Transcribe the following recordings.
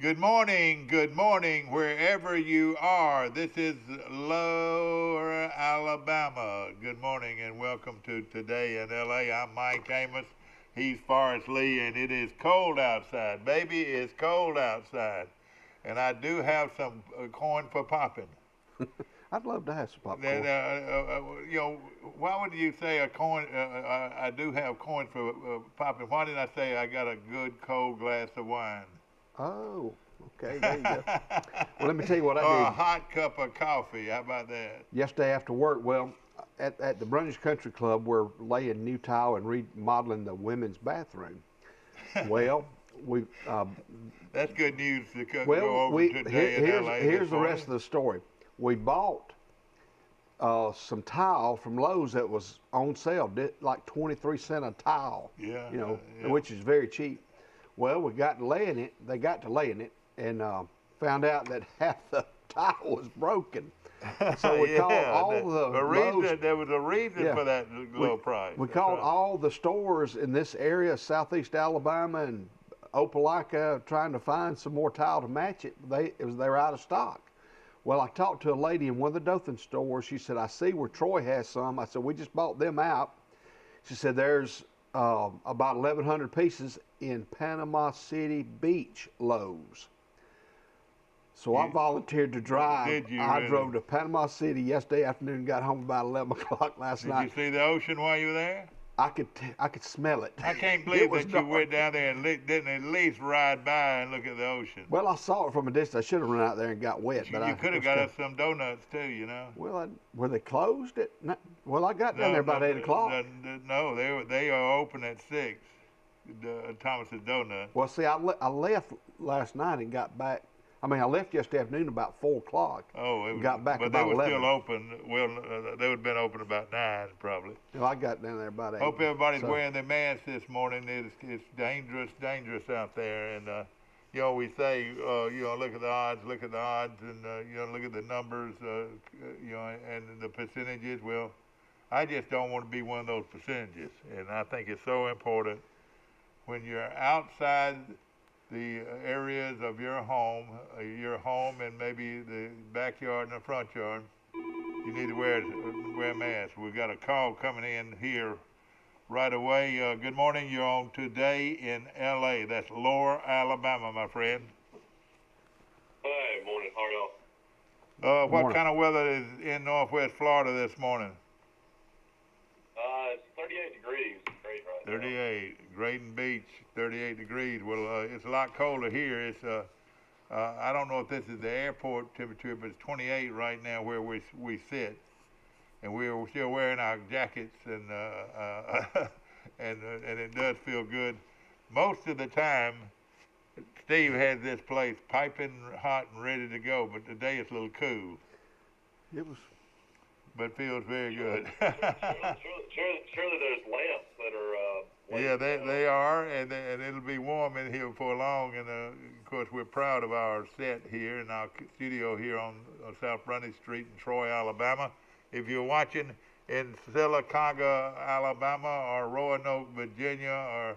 good morning, wherever you are. This is Lower Alabama. Good morning and welcome to Today in LA. I'm Mike Amos. He's Forrest Lee, and it is cold outside. Baby, it's cold outside. And I do have some corn for popping. I'd love to have some Then, popcorn. why would you say a coin? I do have coin for popping. Why did I say I got a good cold glass of wine? Oh, okay, there you go. Well, let me tell you what I Or a did hot cup of coffee. How about that? yesterday after work. Well, at the Brundage Country Club, we're laying new tile and remodeling the women's bathroom. Well, we That's good news to go well over we today in LA this here's the morning. rest of the story. We bought some tile from Lowe's that was on sale, like 23 cents a tile. Yeah, yeah. Which is very cheap. Well, we got to laying it. They got to laying it, and found out that half the tile was broken. So we called all the Lowe's. There was a reason Yeah, for that low price. we That's called right. all the stores in this area, Southeast Alabama and Opelika, trying to find some more tile to match it. They were out of stock. Well, I talked to a lady in one of the Dothan stores. She said, "I see where Troy has some." I said, "We just bought them out." She said, "There's about 1,100 pieces in Panama City Beach Lowe's." So I volunteered to drive. Did you I really? drove to Panama City yesterday afternoon and got home about 11 o'clock last Did you night. see the ocean while you were there? I could smell it. I can't It believe was that you dark. went down there and didn't at least ride by and look at the ocean. Well, I saw it from a distance. I should have run out there and got wet, but You I could have was got kind us some donuts too, you know. Well, were they closed at? Well, I got down there about 8 o'clock. No, they are open at 6. Thomas's Donut. Well, see, I left last night and got back. I mean, I left yesterday afternoon about 4 o'clock. Oh, And got back but about they were 11. still open. Well, they would have been open about 9 probably. Well, I got down there about 8. Hope everybody's So, wearing their masks this morning. It's dangerous out there. And we say, look at the odds, and look at the numbers, and the percentages. Well, I just don't want to be one of those percentages. And I think it's so important when you're outside the areas of your home and maybe the backyard and the front yard, you need to wear a mask. We've got a call coming in here right away. Good morning. You're on Today in LA. That's Lower Alabama, my friend. Hi, morning. How are y'all? What morning. kind of weather is in Northwest Florida this morning? It's 38 degrees. Great right now. 38. Graydon Beach, 38 degrees. Well, it's a lot colder here. It's I don't know if this is the airport temperature, but it's 28 right now where we sit, and we're still wearing our jackets, and and it does feel good. Most of the time, Steve has this place piping hot and ready to go, but today it's a little cool, it was. but feels very good. Surely there's lamps that are. Yeah, they are, and it'll be warm in here before long. And of course, we're proud of our set here in our studio here on South Brundage Street in Troy, Alabama. If you're watching in Sylacauga, Alabama, or Roanoke, Virginia, or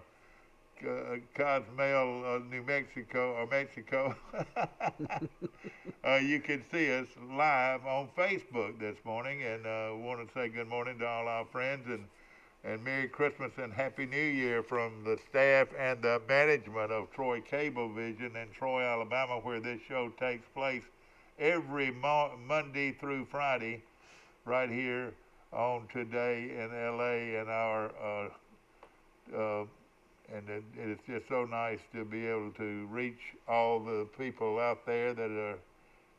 Cozumel, New Mexico, or Mexico, you can see us live on Facebook this morning. And want to say good morning to all our friends and Merry Christmas and Happy New Year from the staff and the management of Troy Cablevision in Troy, Alabama, where this show takes place every Monday through Friday, right here on Today in LA. And it's just so nice to be able to reach all the people out there that are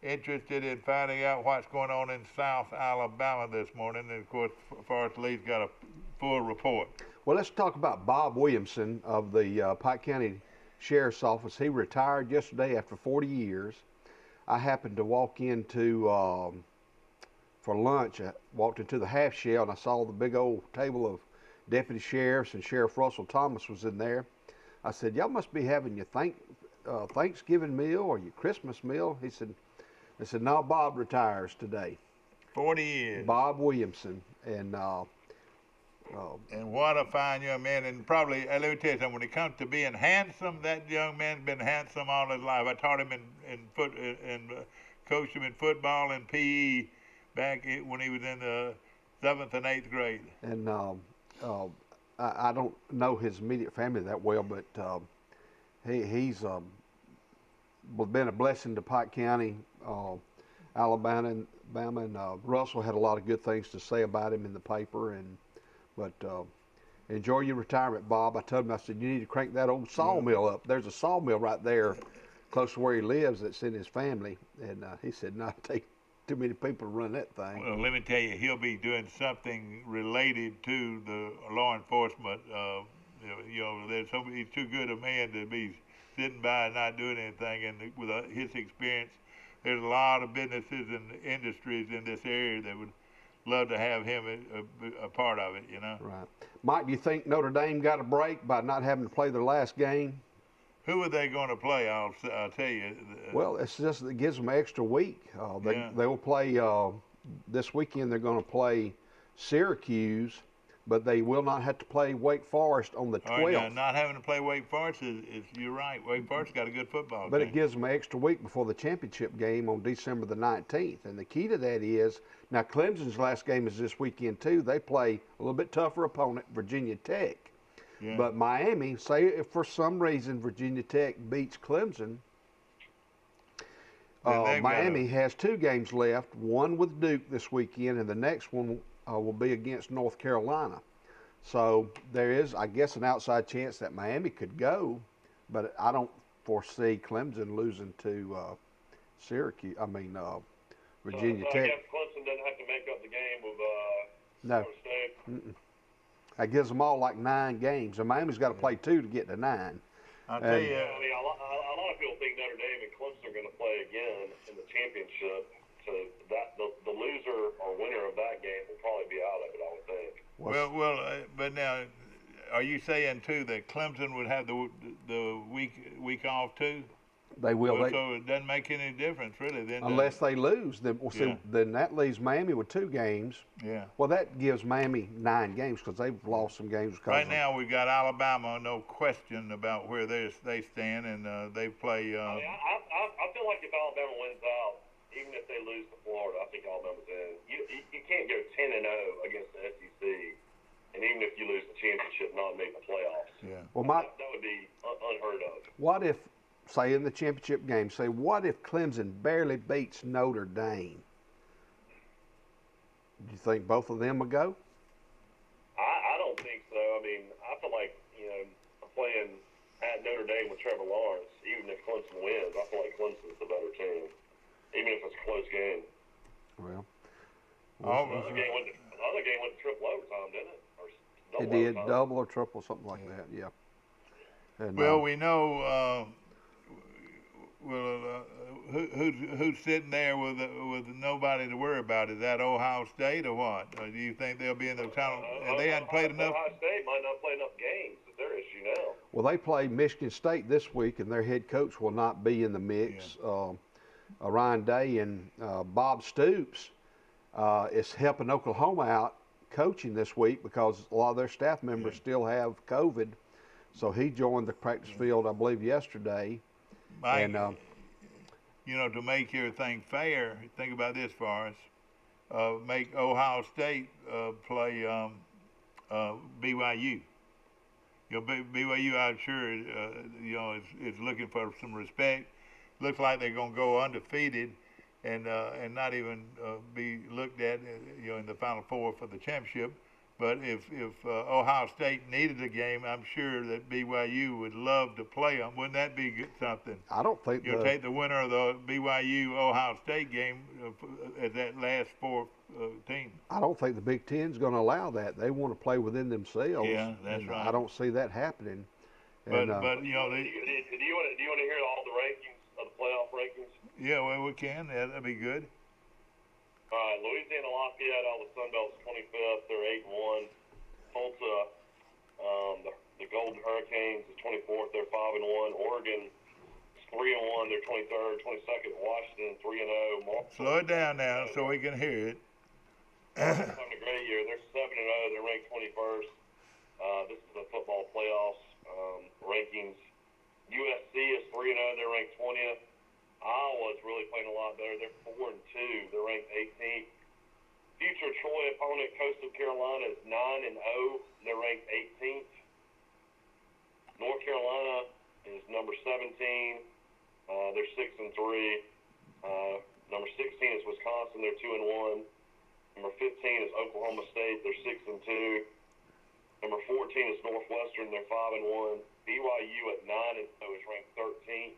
interested in finding out what's going on in South Alabama this morning. And of course, Forrest Lee's got a full report. Well, let's talk about Bob Williamson of the Pike County Sheriff's Office. He retired yesterday after 40 years. I happened to walk into for lunch. I walked into the half shell and I saw the big old table of deputy sheriffs, and Sheriff Russell Thomas was in there. I said, "Y'all must be having your Thanksgiving meal or your Christmas meal." He said, "No, Bob retires today." 40 years. Bob Williamson, and And what a fine young man. And probably, let me tell you something, when it comes to being handsome, that young man's been handsome all his life. I taught him coached him in football and PE back when he was in the 7th and 8th grade. And I don't know his immediate family that well, but he's been a blessing to Pike County, Alabama, and Russell had a lot of good things to say about him in the paper. But enjoy your retirement, Bob. I told him, I said, you need to crank that old sawmill up. There's a sawmill right there close to where he lives that's in his family. And he said, no, it take too many people to run that thing. Well, let me tell you, he'll be doing something related to the law enforcement. He's too good a man to be sitting by and not doing anything. And with his experience, there's a lot of businesses and industries in this area that would love to have him a part of it, Right. Mike, do you think Notre Dame got a break by not having to play their last game? Who are they going to play? I'll tell you. Well, it's just it gives them an extra week. They will play this weekend. They're going to play Syracuse, but they will not have to play Wake Forest on the 12th. Yeah, not having to play Wake Forest is you're right. Wake Forest got a good football But team. it gives them an extra week before the championship game on December the 19th. And the key to that is, now Clemson's last game is this weekend too. They play a little bit tougher opponent, Virginia Tech. Yeah. But Miami, say if for some reason Virginia Tech beats Clemson, Miami has 2 games left, one with Duke this weekend, and the next one will be against North Carolina. So there is, I guess, an outside chance that Miami could go, but I don't foresee Clemson losing to Virginia So Tech. I guess Clemson doesn't have to make up the game with No. Florida State. That gives them all like 9 games, and Miami's got to play 2 to get to 9. I'll tell you. I mean, a lot of people think Notre Dame and Clemson are going to play again in the championship. So that the loser or winner of that game will probably be out of it, I would think. But now, are you saying too that Clemson would have the week off too? They will. So it doesn't make any difference really. Then unless they lose, then then that leaves Miami with 2 games. Yeah. Well, that gives Miami 9 games because they've lost some games. Right now we've got Alabama, no question about where they stand, and they play. I feel like if Alabama wins out, even if they lose to Florida, I think Alabama's in. You can't go 10-0 against the SEC, and even if you lose the championship, not make the playoffs. Yeah. Well, that would be unheard of. What if, say in the championship game, what if Clemson barely beats Notre Dame? Do you think both of them will go? I don't think so. I mean, I feel like, playing at Notre Dame with Trevor Lawrence, even if Clemson wins, I feel like Clemson's the better team, even if it's a close game. Well, the other game went to triple overtime, didn't it? Or double it did, overtime. double or triple, something like that, yeah. And, Well, we know who's sitting there with nobody to worry about. Is that Ohio State or what? Or do you think they'll be in the title? And they hadn't played enough. Ohio State might not play enough games. That's their issue now. well, they play Michigan State this week, and their head coach will not be in the mix. Ryan Day and Bob Stoops is helping Oklahoma out coaching this week because a lot of their staff members still have COVID. So he joined the practice field, I believe, yesterday. Mike, And, to make your thing fair, think about this for us. Make Ohio State play BYU. BYU, I'm sure, is looking for some respect. Looks like they're going to go undefeated and not even be looked at, in the Final Four for the championship. But if Ohio State needed a game, I'm sure that BYU would love to play them. Wouldn't that be something? I don't think take the winner of the BYU Ohio State game as that last 4 team. I don't think the Big Ten's going to allow that. They want to play within themselves. Yeah, that's right. I don't see that happening. But do you want to hear all the rankings of the playoff rankings? Yeah, well, we can. That'd be good. All right, Louisiana Lafayette out of the Sun Belt's 25th. They're 8-1. Tulsa, the Golden Hurricanes, is 24th. They're 5-1. Oregon is 3-1. They're 23rd. 22nd. Washington 3-0. Slow it down now so we can hear it. Having a great year. They're 7-0. They're ranked 21st. Carolina is 9-0. They're ranked 18th. North Carolina is number 17. They're 6-3. Number 16 is Wisconsin. They're 2-1. Number 15 is Oklahoma State. They're 6-2. Number 14 is Northwestern. They're 5-1. BYU at 9-0 is ranked 13th.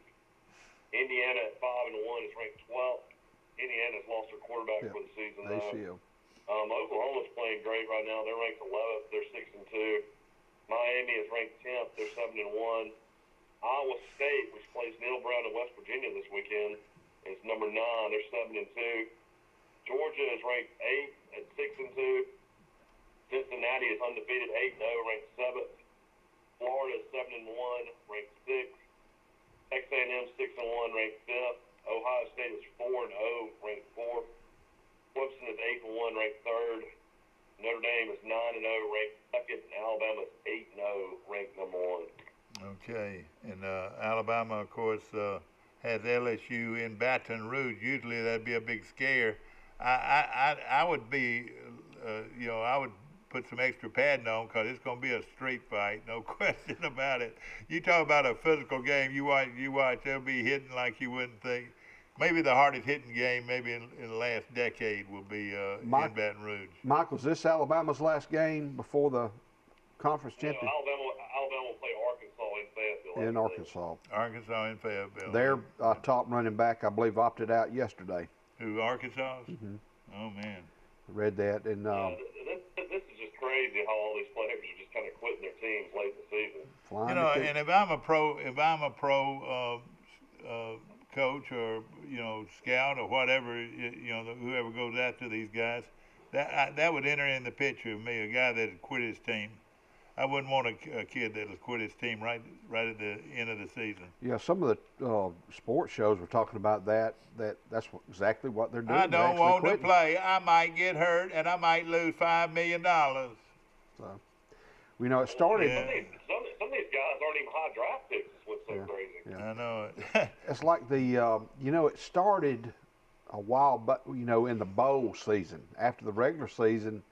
Indiana at 5-1 is ranked 12th. Indiana's lost their quarterback for the season. ACL. Oklahoma's playing great right now. They're ranked 11th. They're 6-2. Miami is ranked 10th. They're 7-1. Iowa State, which plays Neil Brown in West Virginia this weekend, is number 9. They're 7-2. Georgia is ranked 8th at 6-2. Cincinnati is undefeated 8-0, ranked 7th. Florida is 7-1, ranked 6th. Texas A&M 6-1, ranked 5th. Ohio State is 4-0, ranked 4th. Clemson is 8-1, ranked 3rd. Notre Dame is 9-0, ranked 2nd. And Alabama is 8-0, ranked number 1. Okay, and Alabama, of course, has LSU in Baton Rouge. Usually that'd be a big scare. I would be, I would put some extra padding on because it's going to be a street fight, no question about it. You talk about a physical game. You watch. They'll be hitting like you wouldn't think. Maybe the hardest hitting game, maybe in the last decade, will be in Baton Rouge. Michael, is this Alabama's last game before the conference championship? Alabama will play Arkansas in Fayetteville. In Arkansas. Arkansas in Fayetteville. Their top running back, I believe, opted out yesterday. Who, Arkansas? Mm-hmm. Oh, man. Read that. And this is just crazy how all these players are just kind of quitting their teams late in the season. And if I'm a pro coach or scout or whatever, whoever goes after these guys, that would enter in the picture of me, a guy that had quit his team. I wouldn't want a kid that has quit his team right at the end of the season. Yeah, some of the sports shows were talking about that's exactly what they're doing. I don't want to play. I might get hurt and I might lose $5 million. So, it started. Yeah. Some of these guys aren't even high draft picks. Is what's so crazy. Yeah. I know it. It's like it started a while, but in the bowl season. After the regular season,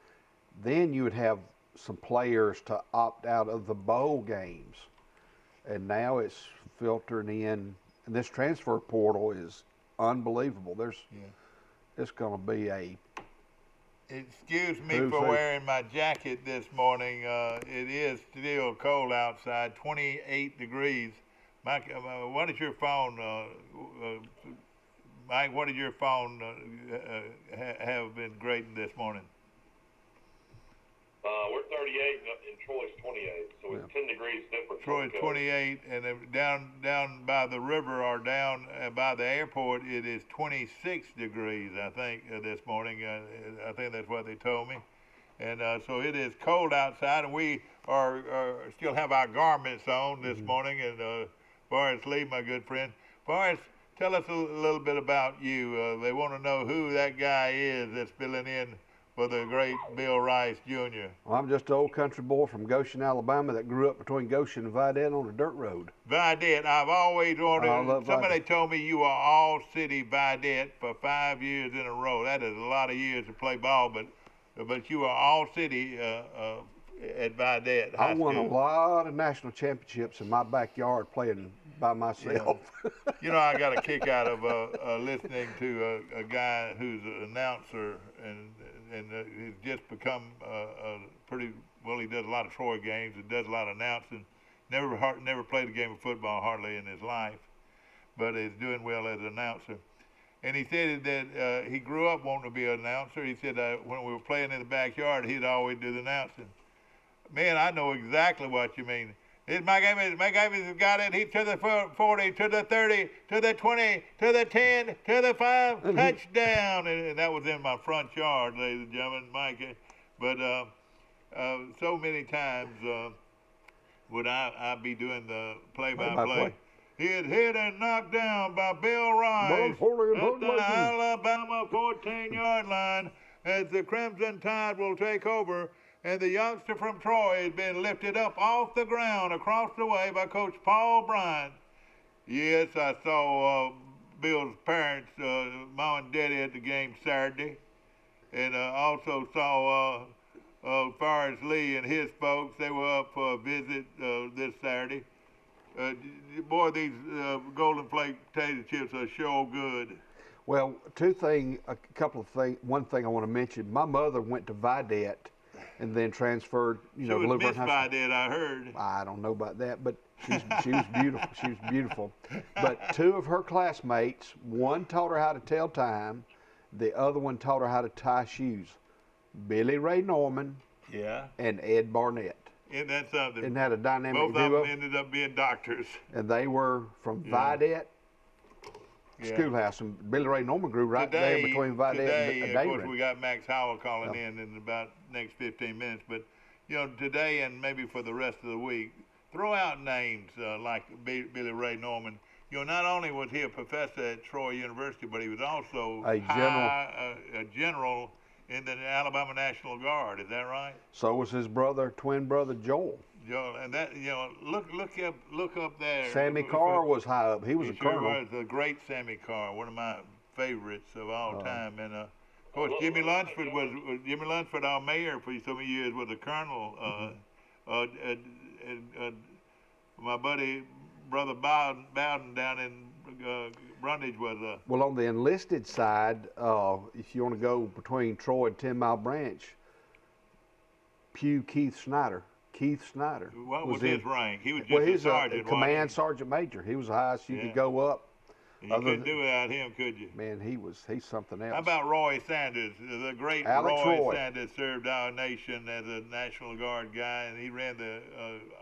then you would have some players to opt out of the bowl games, and now it's filtering in. And this transfer portal is unbelievable. It's going to be a. Excuse me for wearing my jacket this morning. It is still cold outside, 28 degrees. Mike, what is your phone? Mike, what did your phone have been grading this morning? We're 38 and Troy's 28, so it's 10 degrees different. Troy's 28, and down by the river or down by the airport, it is 26 degrees, I think, this morning. I think that's what they told me. And so it is cold outside, and we are still have our garments on this morning. And Forrest Lee, my good friend. Forrest, tell us a little bit about you. They want to know who that guy is that's filling in for the great Bill Rice Jr. Well, I'm just an old country boy from Goshen, Alabama that grew up between Goshen and Vidette on a dirt road. Vidette, I've always wanted. Somebody Vidette. told me you were all city Vidette for 5 years in a row. That is a lot of years to play ball, but you were all city at Vidette. I won a lot of national championships in my backyard playing by myself. Yeah. I got a kick out of listening to a guy who's an announcer and he's just become pretty well. He does a lot of Troy games and does a lot of announcing. Never played a game of football hardly in his life, but is doing well as an announcer. And he said that he grew up wanting to be an announcer. He said when we were playing in the backyard, he'd always do the announcing. Man, I know exactly what you mean. My game has got it. He to the 40, to the 30, to the 20, to the 10, to the 5, touchdown. And that was in my front yard, ladies and gentlemen, Mike. But so many times would I be doing the play-by-play. He is hit and knocked down by Bill Rice at the Alabama 14-yard line as the Crimson Tide will take over. And the youngster from Troy has been lifted up off the ground across the way by Coach Paul Bryant. Yes, I saw Bill's parents, Mom and Daddy, at the game Saturday. And also saw Forrest Lee and his folks. They were up for a visit this Saturday. Boy, these Golden Flake potato chips are sure good. Well, a couple of things. One thing I want to mention: my mother went to Vidette, and then transferred. She To was Louisville missed High by School. that, I heard. I don't know about that, but she was beautiful. She was beautiful. But two of her classmates, one taught her how to tell time, the other one taught her how to tie shoes. Billy Ray Norman Yeah. and Ed Barnett. Isn't that something? Isn't that a dynamic Both of them duo? ended up being doctors. And they were from Yeah. Vidette Yeah. Schoolhouse, and Billy Ray Norman grew right there between Vidette today, and of course, David. we got Max Howell calling in about next 15 minutes. But today and maybe for the rest of the week, throw out names like Billy Ray Norman. Not only was he a professor at Troy University, but he was also A a general in the Alabama National Guard. Is that right? So was his twin brother Joel. And that look up there. Sammy Carr was high up. He was a He sure colonel. was the great Sammy Carr, one of my favorites of all time. And of course, Jimmy Lunsford our mayor for so many years, was a colonel. My buddy, brother Bowden down in Brundage was a. Well, on the enlisted side, if you want to go between Troy and 10 Mile Branch, Keith Snyder. What was his rank? He was just Well, a he's sergeant. a command sergeant major. He was the highest you could go up. You couldn't do without him, could you? Man, he's something else. How about Roy Sanders? The great Alex Roy Sanders served our nation as a National Guard guy, and he ran the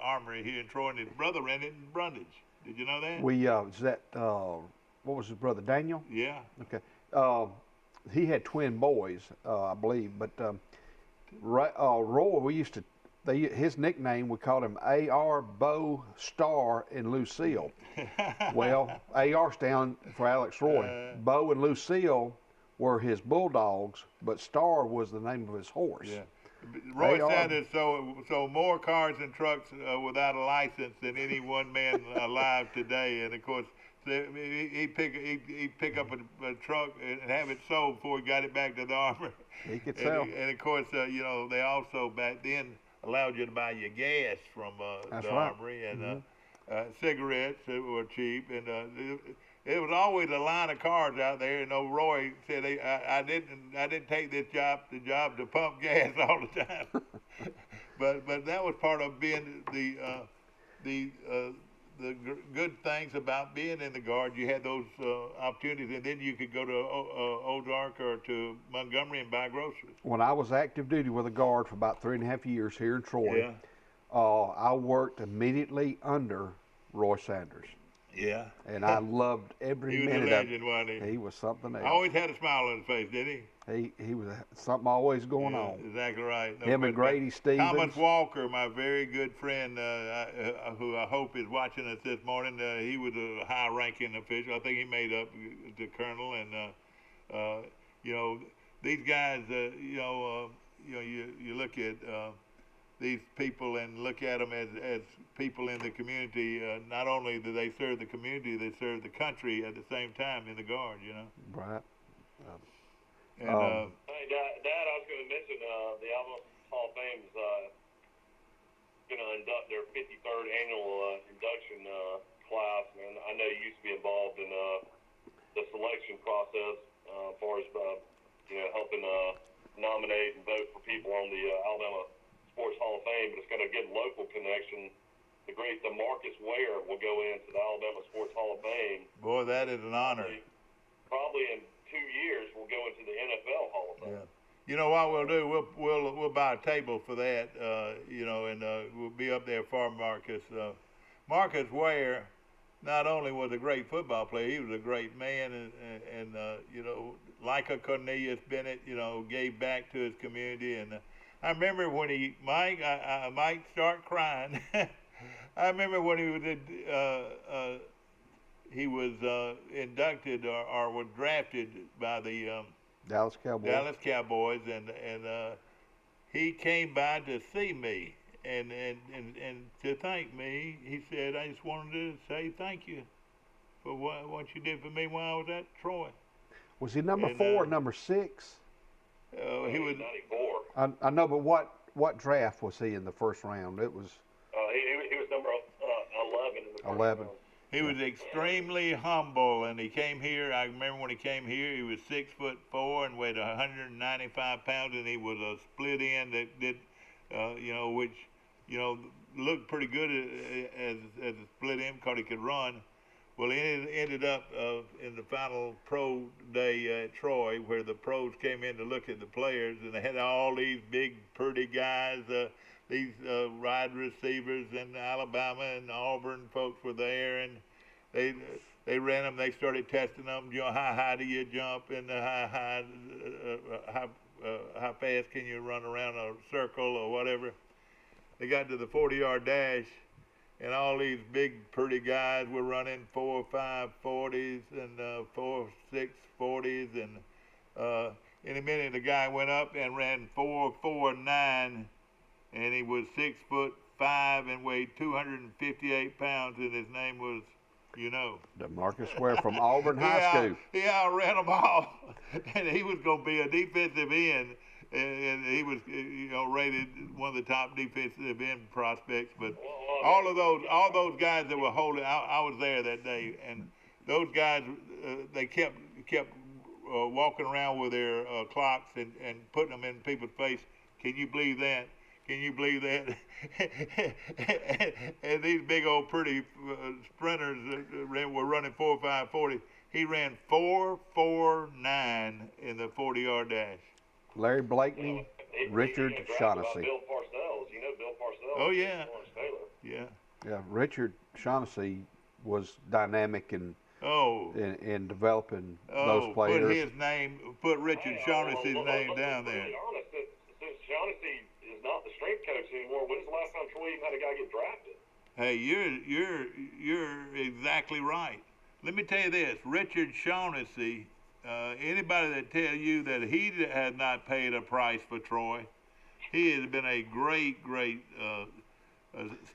armory here in Troy, and his brother ran it in Brundage. Did you know that? What was his brother, Daniel? Yeah. Okay. He had twin boys, I believe, but Roy, his nickname, we called him A.R. Bo Star and Lucille. Well, A.R. stand for Alex Roy. Bo and Lucille were his bulldogs, but Star was the name of his horse. Yeah. Roy Sanders sold more cars and trucks without a license than any one man alive today, and of course he'd pick up a truck and have it sold before he got it back to the armor. He could sell. And of course, they also back then allowed you to buy your gas from the armory, and cigarettes that were cheap, and it was always a line of cars out there. And Roy said, I didn't take the job to pump gas all the time, but that was part of being the good things about being in the Guard. You had those opportunities, and then you could go to Ozark or to Montgomery and buy groceries. When I was active duty with the Guard for about 3.5 years here in Troy, I worked immediately under Roy Sanders. Yeah. And I loved every minute of it. He was a legend, wasn't he? He was something else. Always had a smile on his face, didn't he? He was something always going on. Exactly right. Him and Grady Stevens. Thomas Walker, my very good friend, who I hope is watching us this morning, he was a high-ranking official. I think he made up the colonel, and these guys. You look at these people and look at them as people in the community. Not only do they serve the community, they serve the country at the same time in the Guard. Right. And, hey, Dad, I was going to mention the Alabama Hall of Fame is going to induct their 53rd annual induction class. And I know you used to be involved in the selection process as far as helping nominate and vote for people on the Alabama Sports Hall of Fame. But it's got a good local connection. The great Demarcus Ware will go into the Alabama Sports Hall of Fame. Boy, that is an honor. Probably in 2 years, we'll go into the NFL Hall of Fame. Yeah. You know what we'll do? We'll buy a table for that. And we'll be up there for Marcus. Marcus Ware not only was a great football player, he was a great man, and like a Cornelius Bennett, gave back to his community. And I remember when I might start crying. I remember when he was inducted or was drafted by the Dallas Cowboys, and he came by to see me and to thank me. He said, I just wanted to say thank you for what you did for me when I was at Troy. Was he number 4 or number 6? He was 94. I know, but what draft was he in the first round? It was He was number 11 in the first 11. round. He was extremely humble, and he came here. I remember when he came here, he was 6'4" and weighed 195 pounds, and he was a split end that did, which, looked pretty good as a split end because he could run. Well, he ended up in the final pro day at Troy, where the pros came in to look at the players, and they had all these big, pretty guys. These wide receivers in Alabama and Auburn folks were there, and they ran them. They started testing them. How high do you jump, and how fast can you run around a circle or whatever. They got to the 40-yard dash, and all these big, pretty guys were running 4.5 40s and 4.6 40s, and in a minute the guy went up and ran 4.49. And he was 6'5" and weighed 258 pounds, and his name was, DeMarcus Ware from Auburn High School. He outran them all, and he was going to be a defensive end, and he was, rated one of the top defensive end prospects. But all those guys that were holding, I was there that day, and those guys, they kept walking around with their clocks and putting them in people's face. Can you believe that? Can you believe that? And these big old pretty sprinters were running 4.5 40. He ran 4.49 in the 40-yard dash. Larry Blakeney, Richard Shaughnessy. Bill Parcells. You know Bill Parcells? Oh, yeah. Yeah. Yeah, Richard Shaughnessy was dynamic in developing those players. Put Richard Shaughnessy's name down there. To be honest, since Shaughnessy is not the strength coach anymore, when's the last time Troy even had a guy get drafted? Hey, you're exactly right. Let me tell you this: Richard Shaughnessy. Anybody that tell you that he had not paid a price for Troy, he has been a great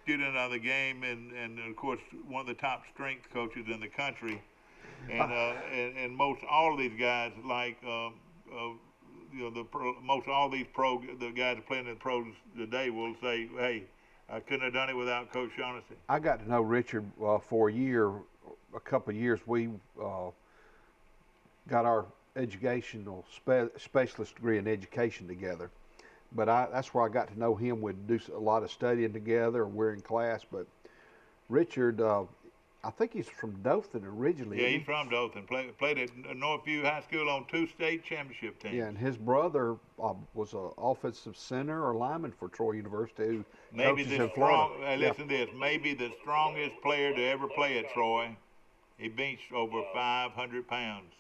student of the game, and of course one of the top strength coaches in the country. And most all of these guys, like most all these the guys playing in the pros today will say, "Hey, I couldn't have done it without Coach Shaughnessy." I got to know Richard for a couple of years. We got our educational specialist degree in education together. But that's where I got to know him. We'd do a lot of studying together. We're in class. But Richard, I think he's from Dothan originally. Yeah, he's from Dothan. Played at Northview High School on 2 state championship teams. Yeah, and his brother was an offensive center or lineman for Troy University. Who coaches in Florida. Listen to this. Maybe the strongest player to ever play at Troy. He benched over 500 pounds.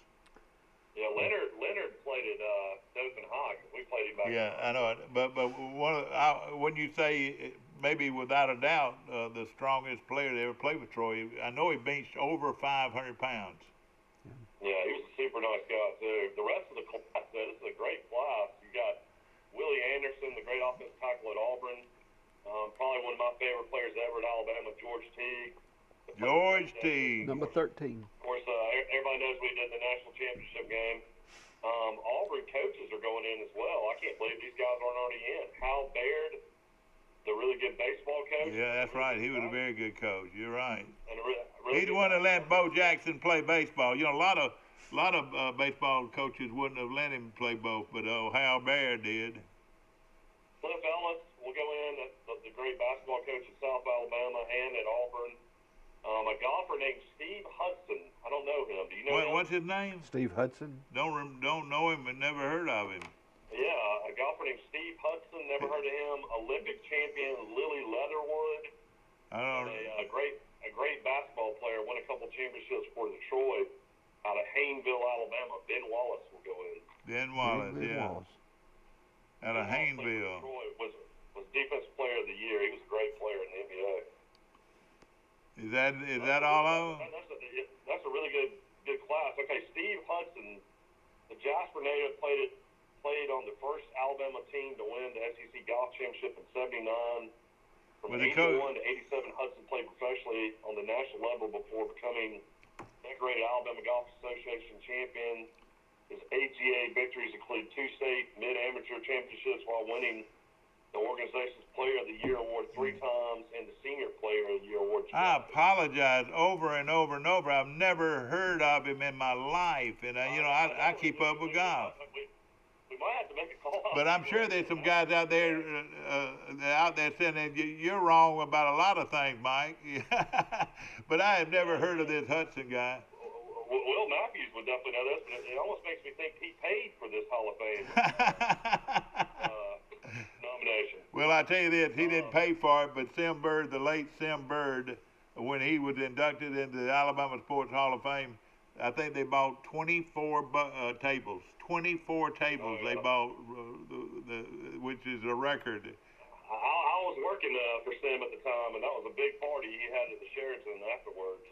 Yeah, Leonard played at Dothan High because we played him back. Yeah, I know it. But when you say maybe without a doubt the strongest player to ever play with Troy, I know he benched over 500 pounds. Yeah, he was a super nice guy too. The rest of the class, this is a great class. You got Willie Anderson, the great offensive tackle at Auburn. Probably one of my favorite players ever at Alabama, George Teague. George Teague. Number 13. Of course, everybody knows we did the national championship game. Auburn coaches are going in as well. I can't believe these guys aren't already in. Hal Baird, the really good baseball coach. Yeah, that's right. He was a very good coach. You're right. And really He's the one that let Bo Jackson play baseball. A lot of baseball coaches wouldn't have let him play both, but Hal Baird did. Cliff Ellis will go in, the great basketball coach at South Alabama and at Auburn. A golfer named Steve Hudson. I don't know him. Do you know him? What's his name? Steve Hudson. Don't know him, but never heard of him. Yeah, a golfer named Steve Hudson. Never heard of him. Olympic champion Lily Leatherwood. I don't. A great basketball player. Won a couple championships for Detroit. Out of Hayneville, Alabama. Ben Wallace will go in. Ben Wallace, Wallace. Out of Hayneville. Detroit was defensive player of the year. He was a great player in the NBA. Is that all of them? That's a really good class. Okay, Steve Hudson, the Jasper native, played on the first Alabama team to win the SEC Golf Championship in '79. From 81 to 87, Hudson played professionally on the national level before becoming decorated Alabama Golf Association champion. His AGA victories include 2 state mid-amateur championships while winning the the organization's Player of the Year award 3 times and the Senior Player of the Year award I twice. apologize over and over and over. I've never heard of him in my life, and I keep up with golf. We might have to make a call. But I'm sure there's some guys out there saying that you're wrong about a lot of things, Mike. But I have never heard of this Hudson guy. Will Matthews would definitely know this, but it almost makes me think he paid for this Hall of Fame nomination. Well, I tell you this, he didn't pay for it, but Sim Bird, the late Sim Bird, when he was inducted into the Alabama Sports Hall of Fame, I think they bought 24 tables. 24 tables they bought, which is a record. I was working for Sim at the time, and that was a big party he had at the Sheraton afterwards.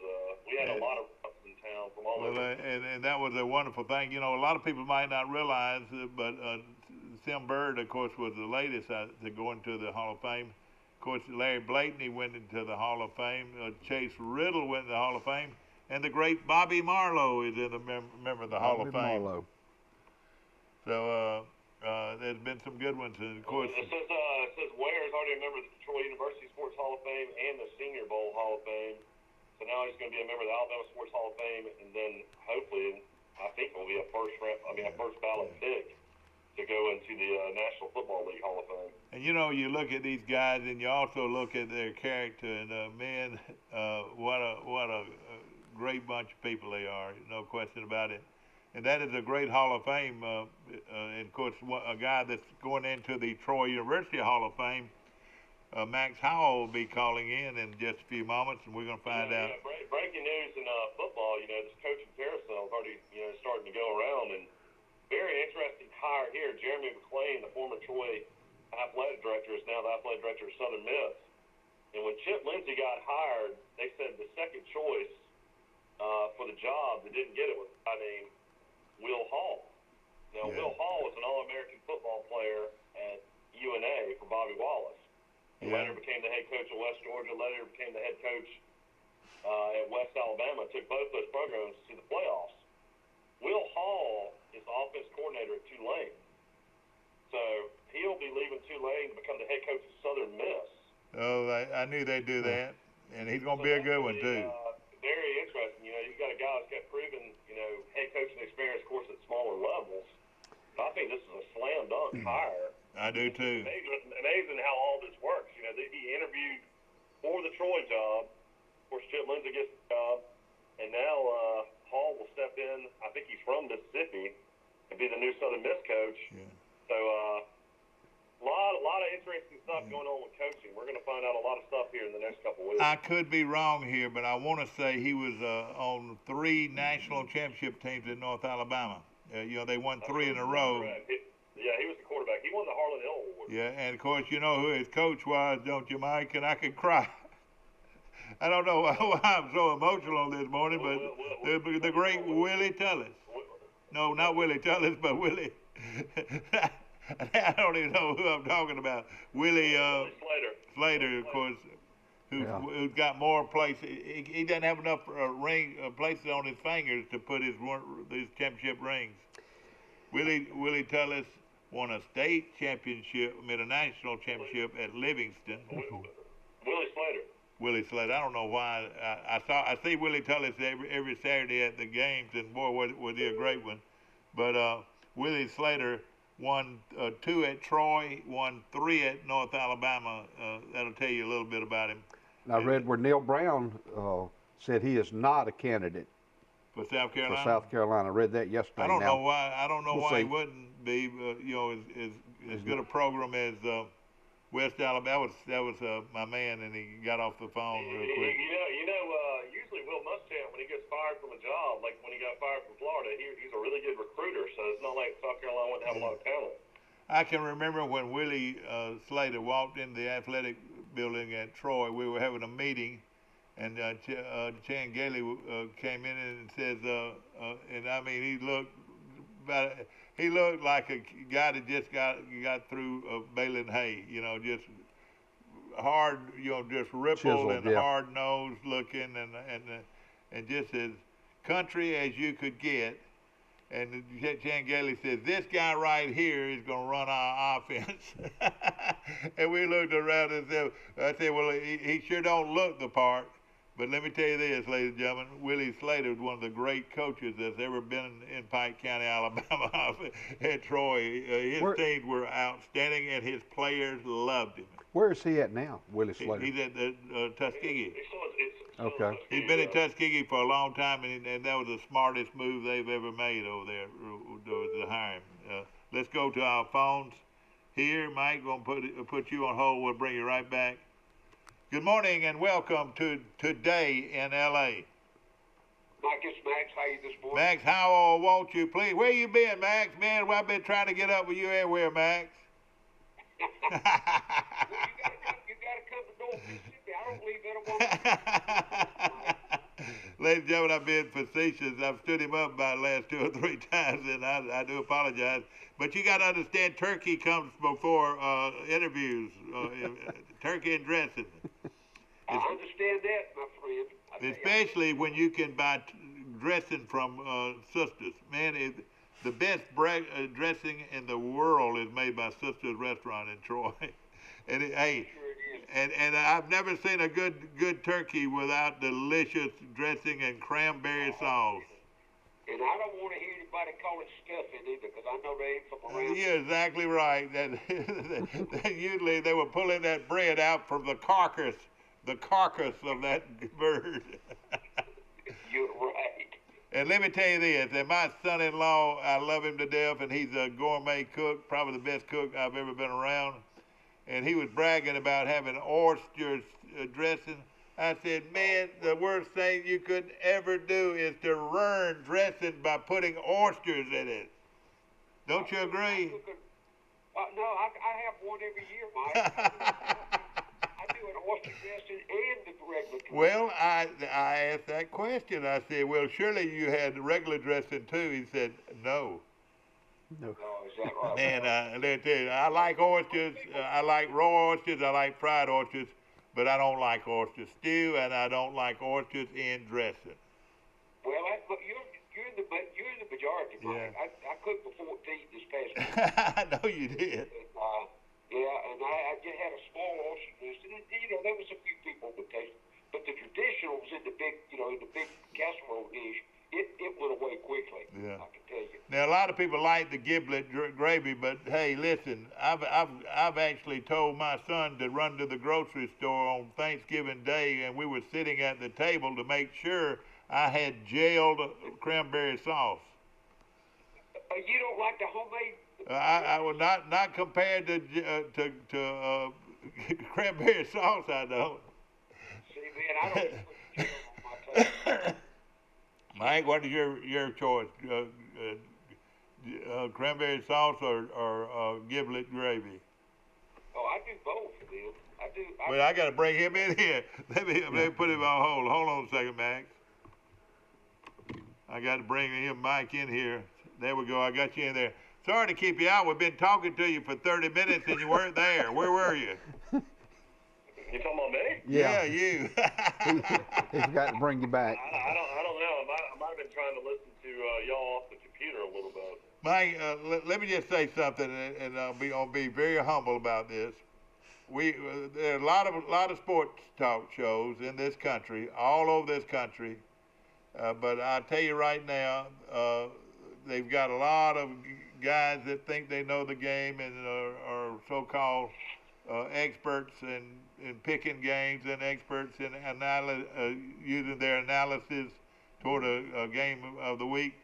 We had a lot of reps in town from all over. And that was a wonderful thing. You know, a lot of people might not realize, but Sim Bird, of course, was the latest to go into the Hall of Fame. Of course, Larry Blakeney went into the Hall of Fame. Chase Riddle went into the Hall of Fame. And the great Bobby Marlowe is in the member of the Hall of Fame. Marlowe. So there's been some good ones, and of course. It says Ware's already a member of the Detroit University Sports Hall of Fame and the Senior Bowl Hall of Fame. So now he's going to be a member of the Alabama Sports Hall of Fame, and then hopefully, I think will be a first ballot pick to go into the National Football League Hall of Fame. And you know, you look at these guys, and you also look at their character, and man, what a great bunch of people they are, no question about it. And that is a great Hall of Fame. And of course, a guy that's going into the Troy University Hall of Fame, Max Howell, will be calling in just a few moments, and we're going to find out. Breaking news in football, this coaching carousel is already, starting to go around, and very interesting hire here. Jeremy McClain, the former Troy athletic director, is now the athletic director of Southern Miss. And when Chip Lindsey got hired, they said the second choice for the job that didn't get it was a guy named Will Hall. Now, Yeah. Will Hall was an All-American football player at UNA for Bobby Wallace. He later became the head coach at West Georgia, later became the head coach at West Alabama, took both those programs to the playoffs. Will Hall is the offense coordinator at Tulane. So he'll be leaving Tulane to become the head coach of Southern Miss. Oh, I knew they'd do that, and he's going to be a good one, too. Very interesting. You've got a guy that's got proven, head coaching experience, of course, at smaller levels. I think this is a slam dunk hire. I do, too. Amazing how all this works. He interviewed for the Troy job. Of course, Chip Lindsey gets the job, and now Hall will step in. I think he's from Mississippi and be the new Southern Miss coach. Yeah. So a lot of interesting stuff going on with coaching. We're going to find out a lot of stuff here in the next couple of weeks. I could be wrong here, but I want to say he was on 3 national championship teams in North Alabama. They won 3 in a row. He was the quarterback. He won the Harlan Hill Award. Yeah, and of course, you know who his coach was, don't you, Mike? And I could cry. I don't know why I'm so emotional this morning, but the great Willie Tullis. No, not Willie Tullis, but Willie. I don't even know who I'm talking about. Willie Slater, of course, who's got more places. He doesn't have enough places on his fingers to put his championship rings. Willie Tullis won a state championship, a national championship at Livingston. Willie Slater. I don't know why. I see Willie Tullis every Saturday at the games, and boy, was he a great one. But Willie Slater won 2 at Troy, won 3 at North Alabama. That'll tell you a little bit about him. And I read where Neil Brown said he is not a candidate for South Carolina. For South Carolina, I read that yesterday. I don't know why. I don't know we'll why see. he wouldn't be. As good a program as West Alabama. That was my man, and he got off the phone real quick. Usually Will Muschamp, when he gets fired from a job, like when he got fired from Florida, he's a really good recruiter. So it's not like South Carolina wouldn't have a lot of talent. I can remember when Willie Slater walked into the athletic building at Troy. We were having a meeting, and Chan Gailey came in and says, and I mean, he looked like a guy that just got through baling hay, just hard, just rippled Chiseled, and hard nosed looking, and just as country as you could get. And Chan Gailey says, this guy right here is going to run our offense. And we looked around and said, I said, well, he sure don't look the part. But let me tell you this, ladies and gentlemen, Willie Slater is one of the great coaches that's ever been in Pike County, Alabama, at Troy. His teams were outstanding, and his players loved him. Where is he at now, Willie Slater? He's at the Tuskegee. Okay. He's been at Tuskegee for a long time, and that was the smartest move they've ever made over there, to hire him. Let's go to our phones here. Mike, going to put you on hold. We'll bring you right back. Good morning and welcome to Today in L.A. Mike, it's Max. How you this morning? Max, how won't you please? Where you been, Max? Man, well, I've been trying to get up with you everywhere, Max. Well, you gotta come to North Mississippi. I don't believe that one. Ladies and gentlemen, I've been facetious. I've stood him up about the last 2 or 3 times, and I do apologize. But you got to understand, turkey comes before interviews. Turkey and dressing. I understand that, my friend. Especially when you can buy dressing from Sisters. Man, the best dressing in the world is made by Sisters Restaurant in Troy. And hey, and I've never seen a good turkey without delicious dressing and cranberry sauce. And I don't want to hear anybody call it stuffing either, because I know they ain't from around. You're exactly right. Usually they were pulling that bread out from the carcass of that bird. You're right. And let me tell you this, that my son-in-law, I love him to death, and he's a gourmet cook, probably the best cook I've ever been around. And he was bragging about having oyster dressing. I said, man, the worst thing you could ever do is to ruin dressing by putting oysters in it. Don't you agree? No, I have one every year, Mike. I do an oyster dressing and the regular dressing. Well, I asked that question. I said, well, surely you had the regular dressing too. He said, no. No. Oh, is that right? Man, let me tell you, I like oysters. I like raw oysters. I like fried oysters. But I don't like oyster stew, and I don't like oysters in dressing. Well, you're in the majority, Mike. Yeah. I cooked for 14 this past week. I know you did. Yeah, and I just had a small oyster dressing. There was a few people that tasted, but the traditional was in the big, in the big casserole dish. It went away quickly. Yeah. I can tell you. Now a lot of people like the giblet gravy, but hey, listen, I've actually told my son to run to the grocery store on Thanksgiving Day, and we were sitting at the table to make sure I had jailed cranberry sauce. You don't like the homemade? I was not compared to cranberry sauce. I don't. See, man, I don't put jail on my table. Mike, what is your choice? Cranberry sauce or giblet gravy? Oh, I do both, Bill. I do. Well, I got to bring him in here. Let me put him on hold. Hold on a second, Max. I got to bring him, Mike, in here. There we go. I got you in there. Sorry to keep you out. We've been talking to you for 30 minutes and you weren't there. Where were you? You talking about me? Yeah, you. He forgot to bring you back. I don't know. I might have been trying to listen to y'all off the computer a little bit. Mike, let me just say something, and I'll be very humble about this. There are a lot of sports talk shows in this country, all over this country, but I tell you right now, they've got a lot of guys that think they know the game and are so-called experts in picking games and experts in using their analysis toward a game of the week.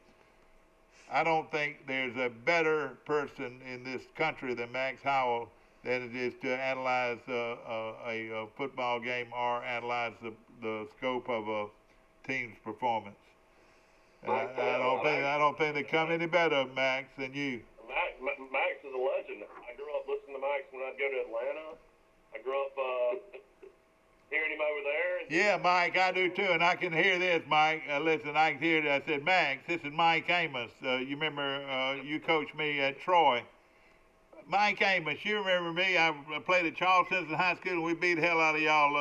I don't think there's a better person in this country than Max Howell than it is to analyze a football game or analyze the scope of a team's performance. I don't think they come any better, Max, than you. Max is a legend. I grew up listening to Max when I'd go to Atlanta. I grew up hearing him over there. Yeah, Mike, I do too, and I can hear this, Mike. Listen, I can hear it. I said, Max, this is Mike Amos. You remember you coached me at Troy. Mike Amos, you remember me? I played at Charles Simpson High School, and we beat the hell out of y'all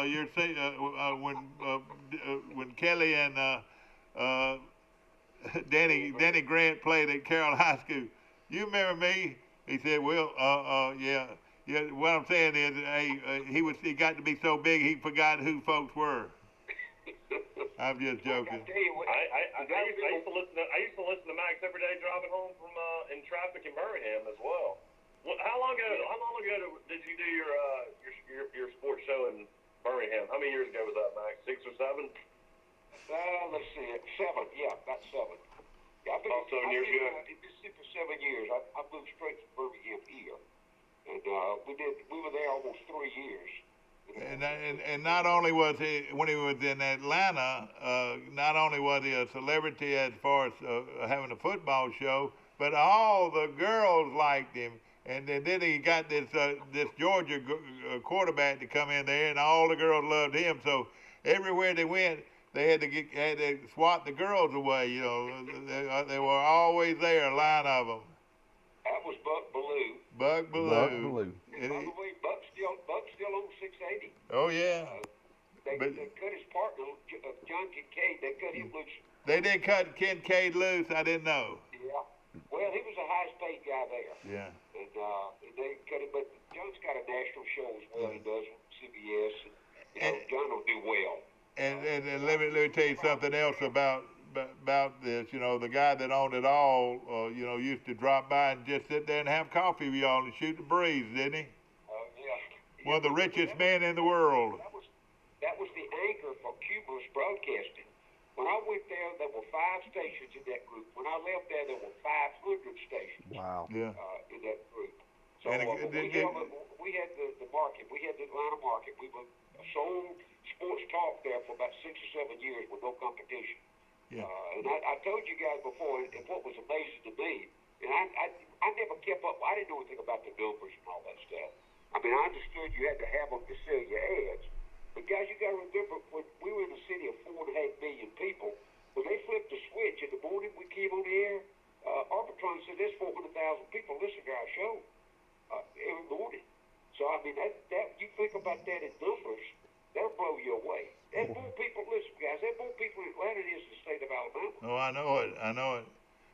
when Kelly and Denny Grant played at Carroll High School. You remember me? He said, "Well, yeah, yeah." What I'm saying is, hey, he got to be so big he forgot who folks were. I'm just joking. I tell you what, I used to listen to Max every day driving home from in traffic in Birmingham as well. How long ago did you do your sports show in Birmingham? How many years ago was that, Max? 6 or 7? let's see, 7. Yeah, about 7. Yeah, I've been, About 7 years ago. In Mississippi for 7 years. I moved straight from Birmingham here, and we were there almost 3 years. And not only was he, when he was in Atlanta, not only was he a celebrity as far as having a football show, but all the girls liked him. And then he got this Georgia quarterback to come in there, and all the girls loved him. So everywhere they went, they had to swat the girls away. You know, they were always there, a line of them. That was Buck Bellew. Buck Bellew. Buck Bellew. And by the way, Buck's still on 680. Oh yeah. They cut his partner, John Kincaid. They cut him loose. They did cut Kincaid loose. I didn't know. Yeah. Well, he was the highest paid guy there. Yeah. And they cut him, but John's got a national show as well. He does with CBS. And, John will do well. And let me tell you something else about this. You know, the guy that owned it all, you know, used to drop by and just sit there and have coffee with y'all and shoot the breeze, didn't he? Yeah. One of the richest men in the world. That was the anchor for Cumulus Broadcasting. When I went there were 5 stations in that group. When I left there were 500 stations. Wow. Yeah. In that group. So And we had the market. We had the Atlanta market. We were sold sports talk there for about 6 or 7 years with no competition. Yeah. And I told you guys before, and what was amazing to me, and I never kept up. I didn't know anything about the numbers and all that stuff. I mean, I understood you had to have them to sell your ads. But guys, you got to remember, when we were in a city of 4.5 million people, when they flipped the switch in the morning we came on the air, Arbitron said there's 400,000 people listening to our show every morning. So, I mean, that you think about that in numbers, that'll blow you away. There's more people, listen, guys, there's more people in Atlanta than is in the state of Alabama. Oh, I know it.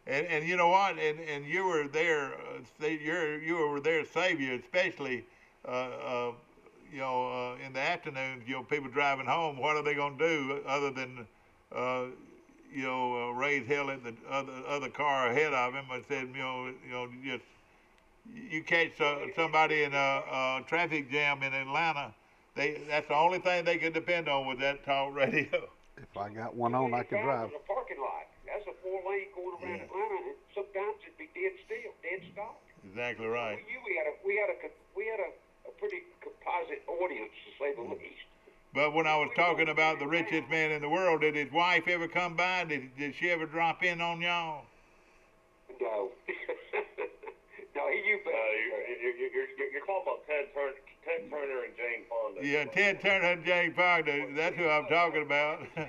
And you know what? And you were there. You were there, Savior, especially. You know, in the afternoons, you know, people driving home. What are they going to do other than, you know, raise hell at the other car ahead of him? I said, you know, just you catch somebody in a traffic jam in Atlanta. That's the only thing they could depend on was that talk radio. If I got one on, I could drive. A parking lot. That's a 4-lane going around Atlanta, and sometimes it'd be dead stop. Exactly right. We had a pretty composite audience, to say the least. But when I was talking about the richest man in the world, did his wife ever come by? Did she ever drop in on y'all? No. No, he knew better. You're talking about Ted Turner and Jane Fonda. Yeah, Ted Turner and Jane Fonda. That's who I'm talking about. Well,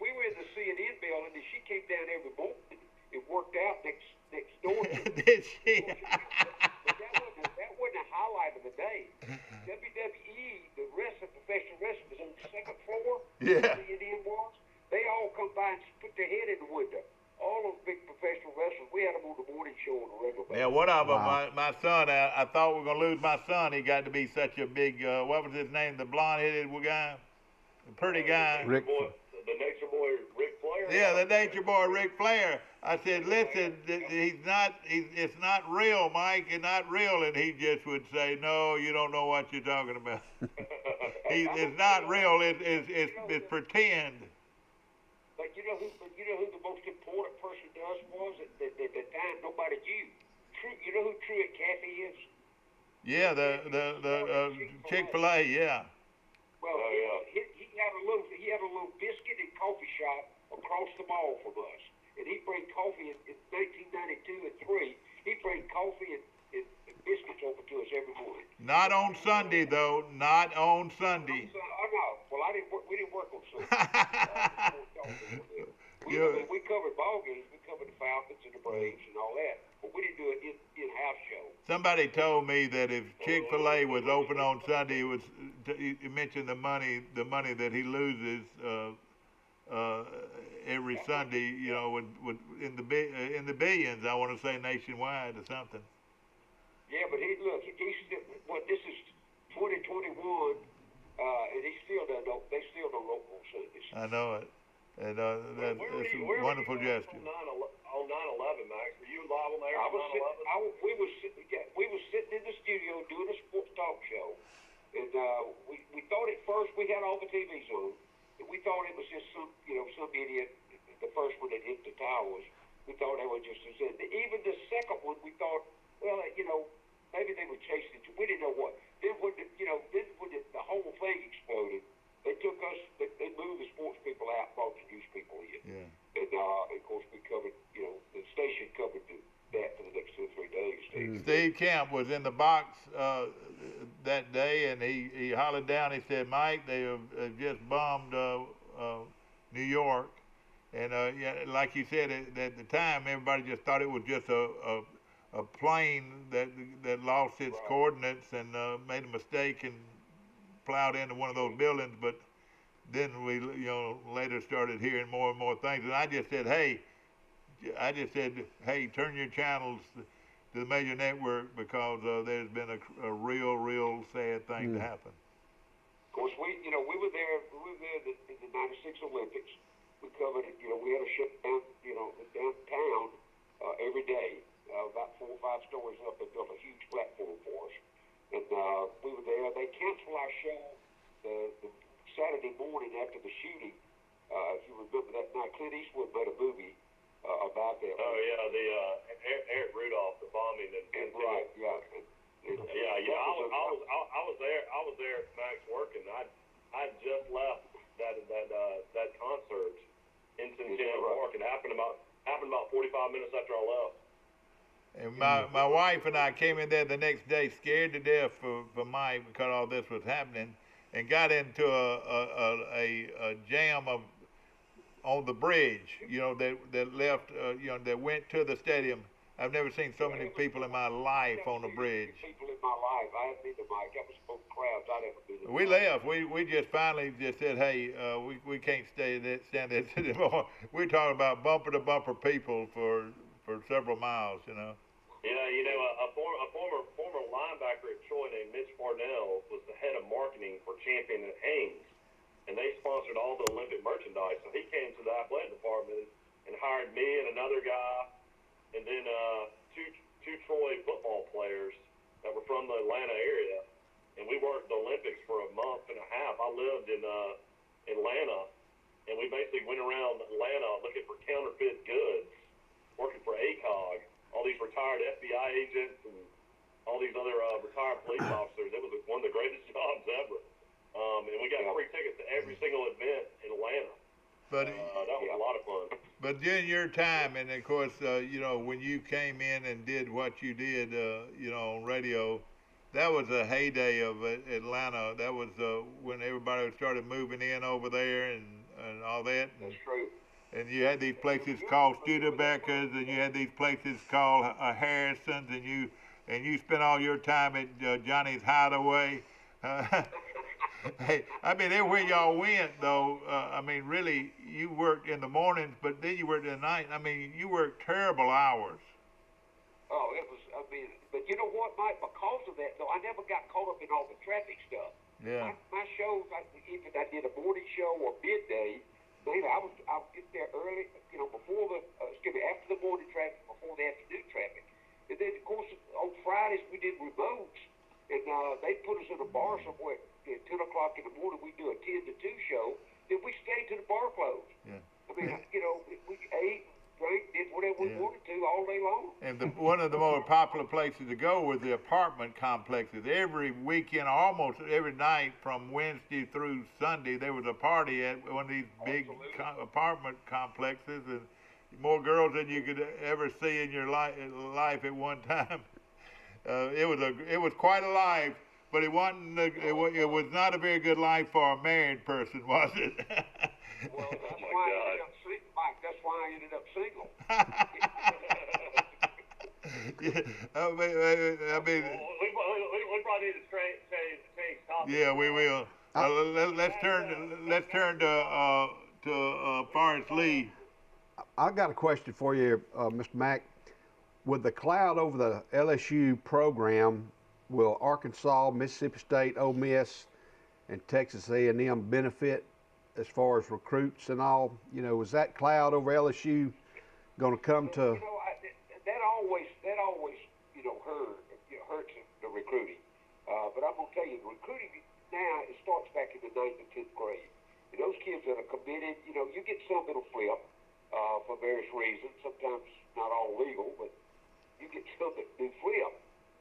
we were in the CNN building, and she came down every morning. It worked out next door. Did she? But that wasn't a highlight of the day. WWE, the rest of professional wrestling, was on the second floor. Yeah. CNN was. They all come by and put their head in the window. All those big professional wrestlers, we had them on the morning show on a regular basis. Yeah, one of them, Wow. my son, I thought we were going to lose my son. He got to be such a big, what was his name, the blonde-headed guy? The pretty guy. Rick. The Nature Boy, Ric Flair. Yeah, the Nature Boy, Ric Flair. I said, listen, it's not real, Mike, it's not real. And he just would say, no, you don't know what you're talking about. It's not real, it's pretend. But you know who the most important person to us was at the time? Nobody knew. You know who Truett Cathy is? Yeah, the Chick-fil-A, yeah. Well, he had a little biscuit and coffee shop across the mall from us, and he'd bring coffee in 1992 and 3. He'd bring coffee and biscuits over to us every morning. Not on Sunday, though. Not on Sunday. Oh no. Well, we didn't work on Sunday. We covered ball games. We covered the Falcons and the Braves and all that, but we didn't do an in-house show. Somebody told me that if Chick-fil-A was open on Sunday, it mentioned the money that he loses every Sunday. You know, with in the billions. I want to say nationwide or something. Yeah, but he's still, well, this is 2021, and he still doesn't know, they still don't open on Sundays. I know it, and that's a wonderful gesture. On 9/11, Max, were you live on there I on was 9/11? we was sitting in the studio doing a sports talk show, and we thought at first we had all the TVs on, and we thought it was just some idiot, the first one that hit the towers. We thought they were just even the second one we thought, well, maybe they were chasing it. We didn't know what. Then when the whole thing exploded, they took us. They moved the sports people out, brought the news people in. Yeah. And of course we covered. The station covered that for the next 2 or 3 days. Steve Kemp was in the box that day, and he hollered down. He said, "Mike, they have just bombed New York." And yeah, like you said, at the time, everybody just thought it was just a plane that lost its coordinates and made a mistake and plowed into one of those buildings. But then we, later started hearing more and more things. And I just said, hey, turn your channels to the major network because there's been a real sad thing to happen. Of course, we were there. We were there in the '96 Olympics. We covered it. We had a ship downtown every day. About 4 or 5 stories up. They built a huge platform for us, and we were there. They canceled our show the Saturday morning after the shooting. If you remember that night, Clint Eastwood made a movie about that. Oh yeah, the Eric Rudolph, the bombing and right, yeah. I was there, Max, working. I just left that concert in Centennial Park, and it happened about 45 minutes after I left. And my wife and I came in there the next day, scared to death for Mike because all this was happening, and got into a jam on the bridge. That left. That went to the stadium. I've never seen so many people in my life on the bridge. People in my life. I haven't been to Mike. That was both crowds I'd ever been to. We left. We just finally just said, hey, we can't stand this anymore. We're talking about bumper to bumper people for several miles. Yeah, a former linebacker at Troy named Mitch Parnell was the head of marketing for Champion at Haynes, and they sponsored all the Olympic merchandise. So he came to the athletic department and hired me and another guy, and then two Troy football players that were from the Atlanta area, and we worked the Olympics for a month and a half. I lived in Atlanta, and we basically went around Atlanta looking for counterfeit goods, working for ACOG. All these retired FBI agents and all these other retired police officers. It was one of the greatest jobs ever. And we got free tickets to every single event in Atlanta. But that was a lot of fun. But during your time, and of course, when you came in and did what you did, on radio, that was a heyday of Atlanta. That was when everybody started moving in over there and all that. That's true. And you had these places called Studebecker's, and you had these places called Harrison's, and you spent all your time at Johnny's Hideaway. Hey, I mean, everywhere y'all went, though, really, you worked in the mornings, but then you worked at night. I mean, you worked terrible hours. Oh, it was, but you know what, Mike? Because of that, though, I never got caught up in all the traffic stuff. Yeah. My shows, even I did a morning show or midday, I would get there early, after the morning traffic, before the afternoon traffic. And then, of course, on Fridays we did remotes, and they put us in a bar somewhere at 10 o'clock in the morning. We do a 10 to 2 show, then we stayed till the bar closed. Yeah. We ate, drank, did whatever we wanted to all day long. And one of the more popular places to go was the apartment complexes. Every weekend, almost every night from Wednesday through Sunday, there was a party at one of these big apartment complexes, and more girls than you could ever see in your life at one time. It was quite a life, but it wasn't. It was not a very good life for a married person, was it? Well, that's why I ended up single, Mike. That's why I ended up single. I mean, we probably need to change topics. Yeah, we will. Let's turn to Forrest Lee. I got a question for you, Mr. Mack. With the cloud over the LSU program, will Arkansas, Mississippi State, Ole Miss, and Texas A&M benefit as far as recruits and all? You know, is that cloud over LSU going to come to? You know, that always hurts the recruiting. But I'm gonna tell you, the recruiting now it starts back in the 9th and 10th grade. And those kids that are committed, you know, you get some that'll flip for various reasons. Sometimes not all legal, but you get some that do flip.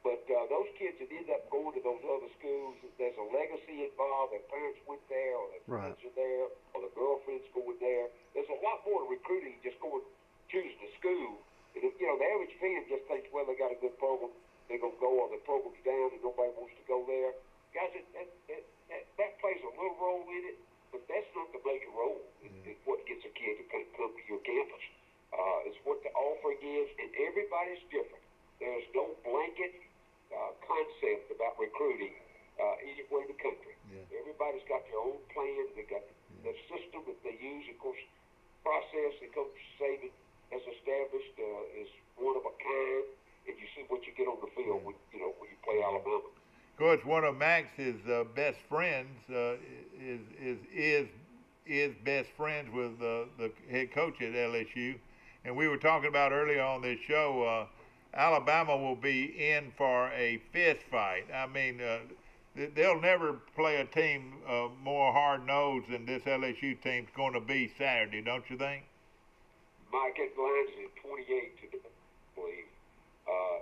But those kids that end up going to those other schools, there's a legacy involved. Their parents went there, or their friends are there, or the girlfriend's going there. There's a lot more to recruiting just going choosing a school. And you know, the average fan just thinks, well, they got a good program, they're gonna go, or the program's down and nobody wants to go there. Guys, that plays a little role in it, but that's not the major role. It's what gets a kid to come to your campus. It's what the offering is, and everybody's different. There's no blanket concept about recruiting anywhere in the country. Yeah. Everybody's got their own plan. They got the system that they use. Of course, process that Coach Saban has established is one of a kind, and you see what you get on the field when you play Alabama. Of course, one of Max's best friends is best friends with the head coach at LSU, and we were talking about earlier on this show. Alabama will be in for a fist fight. I mean, they'll never play a team more hard-nosed than this LSU team's going to be Saturday, don't you think? Mike, it lines is 28 to the believe,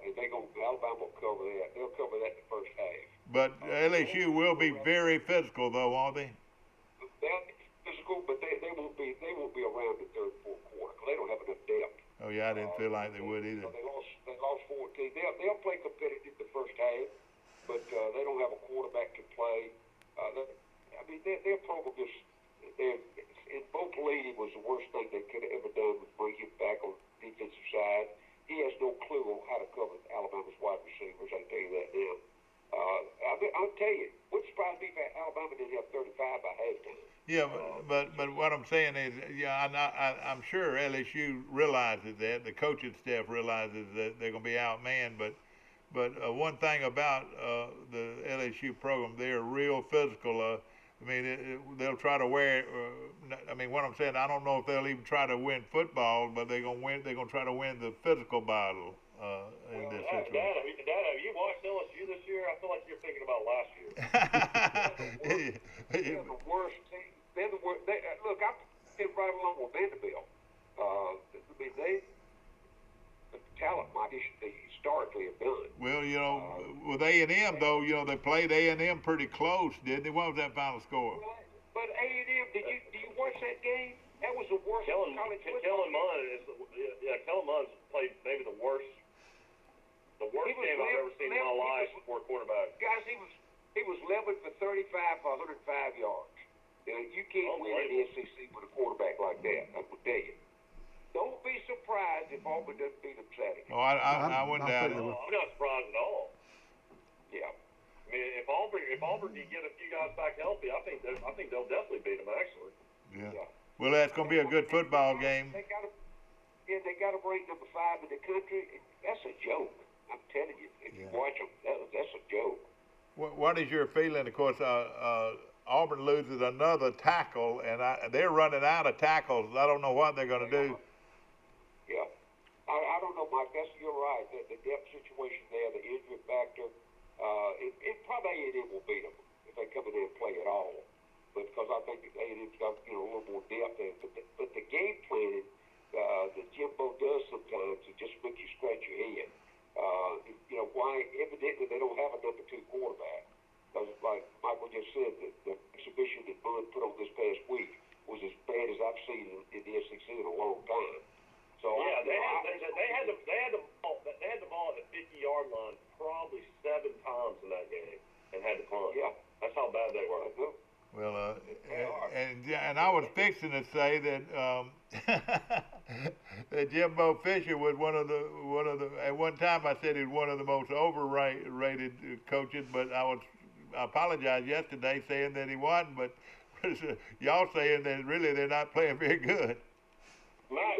and Alabama will cover that. They'll cover that in the first half. But LSU will be very physical, though, won't they? They'll be physical, but they won't be around the third, fourth quarter. They don't have enough depth. Oh yeah, I didn't feel like they would either. They lost 14. They'll play competitive the first half, but they don't have a quarterback to play. Their program is in Bo Pelini was the worst thing they could have ever done was bring him back on the defensive side. He has no clue on how to cover Alabama's wide receivers. I can tell you that now. I'll tell you, wouldn't surprise me if Alabama didn't have 35 by halftime. Yeah, but what I'm saying is, I'm sure LSU realizes that, the coaching staff realizes that they're going to be outmanned. But one thing about the LSU program, they're real physical. They'll try to wear. What I'm saying, I don't know if they'll even try to win football, but they're going to win. They're going to try to win the physical battle in this situation. Dad, have you watched LSU this year? I feel like you're thinking about last year. They're the worst team. They're the worst. Look, I'm right along with Vanderbilt. The talent might historically have done. Well, with A&M though, they played A&M pretty close, didn't they? What was that final score? But A&M, do you watch that game? That was the worst college football. Kellen Mond played maybe the worst game I've ever seen in my life for a quarterback. Guys, he was 11 for 35 for 105 yards. You can't win in the SEC with a quarterback like that. I will tell you. Don't be surprised if Auburn doesn't beat them Saturday. Oh, I wouldn't doubt it. I'm not surprised at all. Yeah. I mean, if Auburn can get a few guys back healthy, I think they'll definitely beat them. Actually. Yeah. Well, that's going to be a good football game. They got to rank number 5 in the country. That's a joke. I'm telling you. If you watch them, that's a joke. What is your feeling? Of course, Auburn loses another tackle, and they're running out of tackles. I don't know what they're going to do. Yeah. I don't know, Mike. You're right. The depth situation there, the injury factor, it probably A&M will beat them if they come in there and play at all. But because I think A&M's got a little more depth there. But the game planning that Jimbo does sometimes, it just makes you scratch your head. Why evidently they don't have a number 2 quarterback. Because like Michael just said, the exhibition that Bud put on this past week was as bad as I've seen in the SEC in a long time. So yeah, they had the ball at the 50-yard line probably 7 times in that game and had to punt. Yeah, that's how bad they were. Well, and I was fixing to say that that Jimbo Fisher was one of the. At one time, I said he was one of the most overrated coaches, but I apologized yesterday saying that he wasn't. But y'all saying that really they're not playing very good. Max,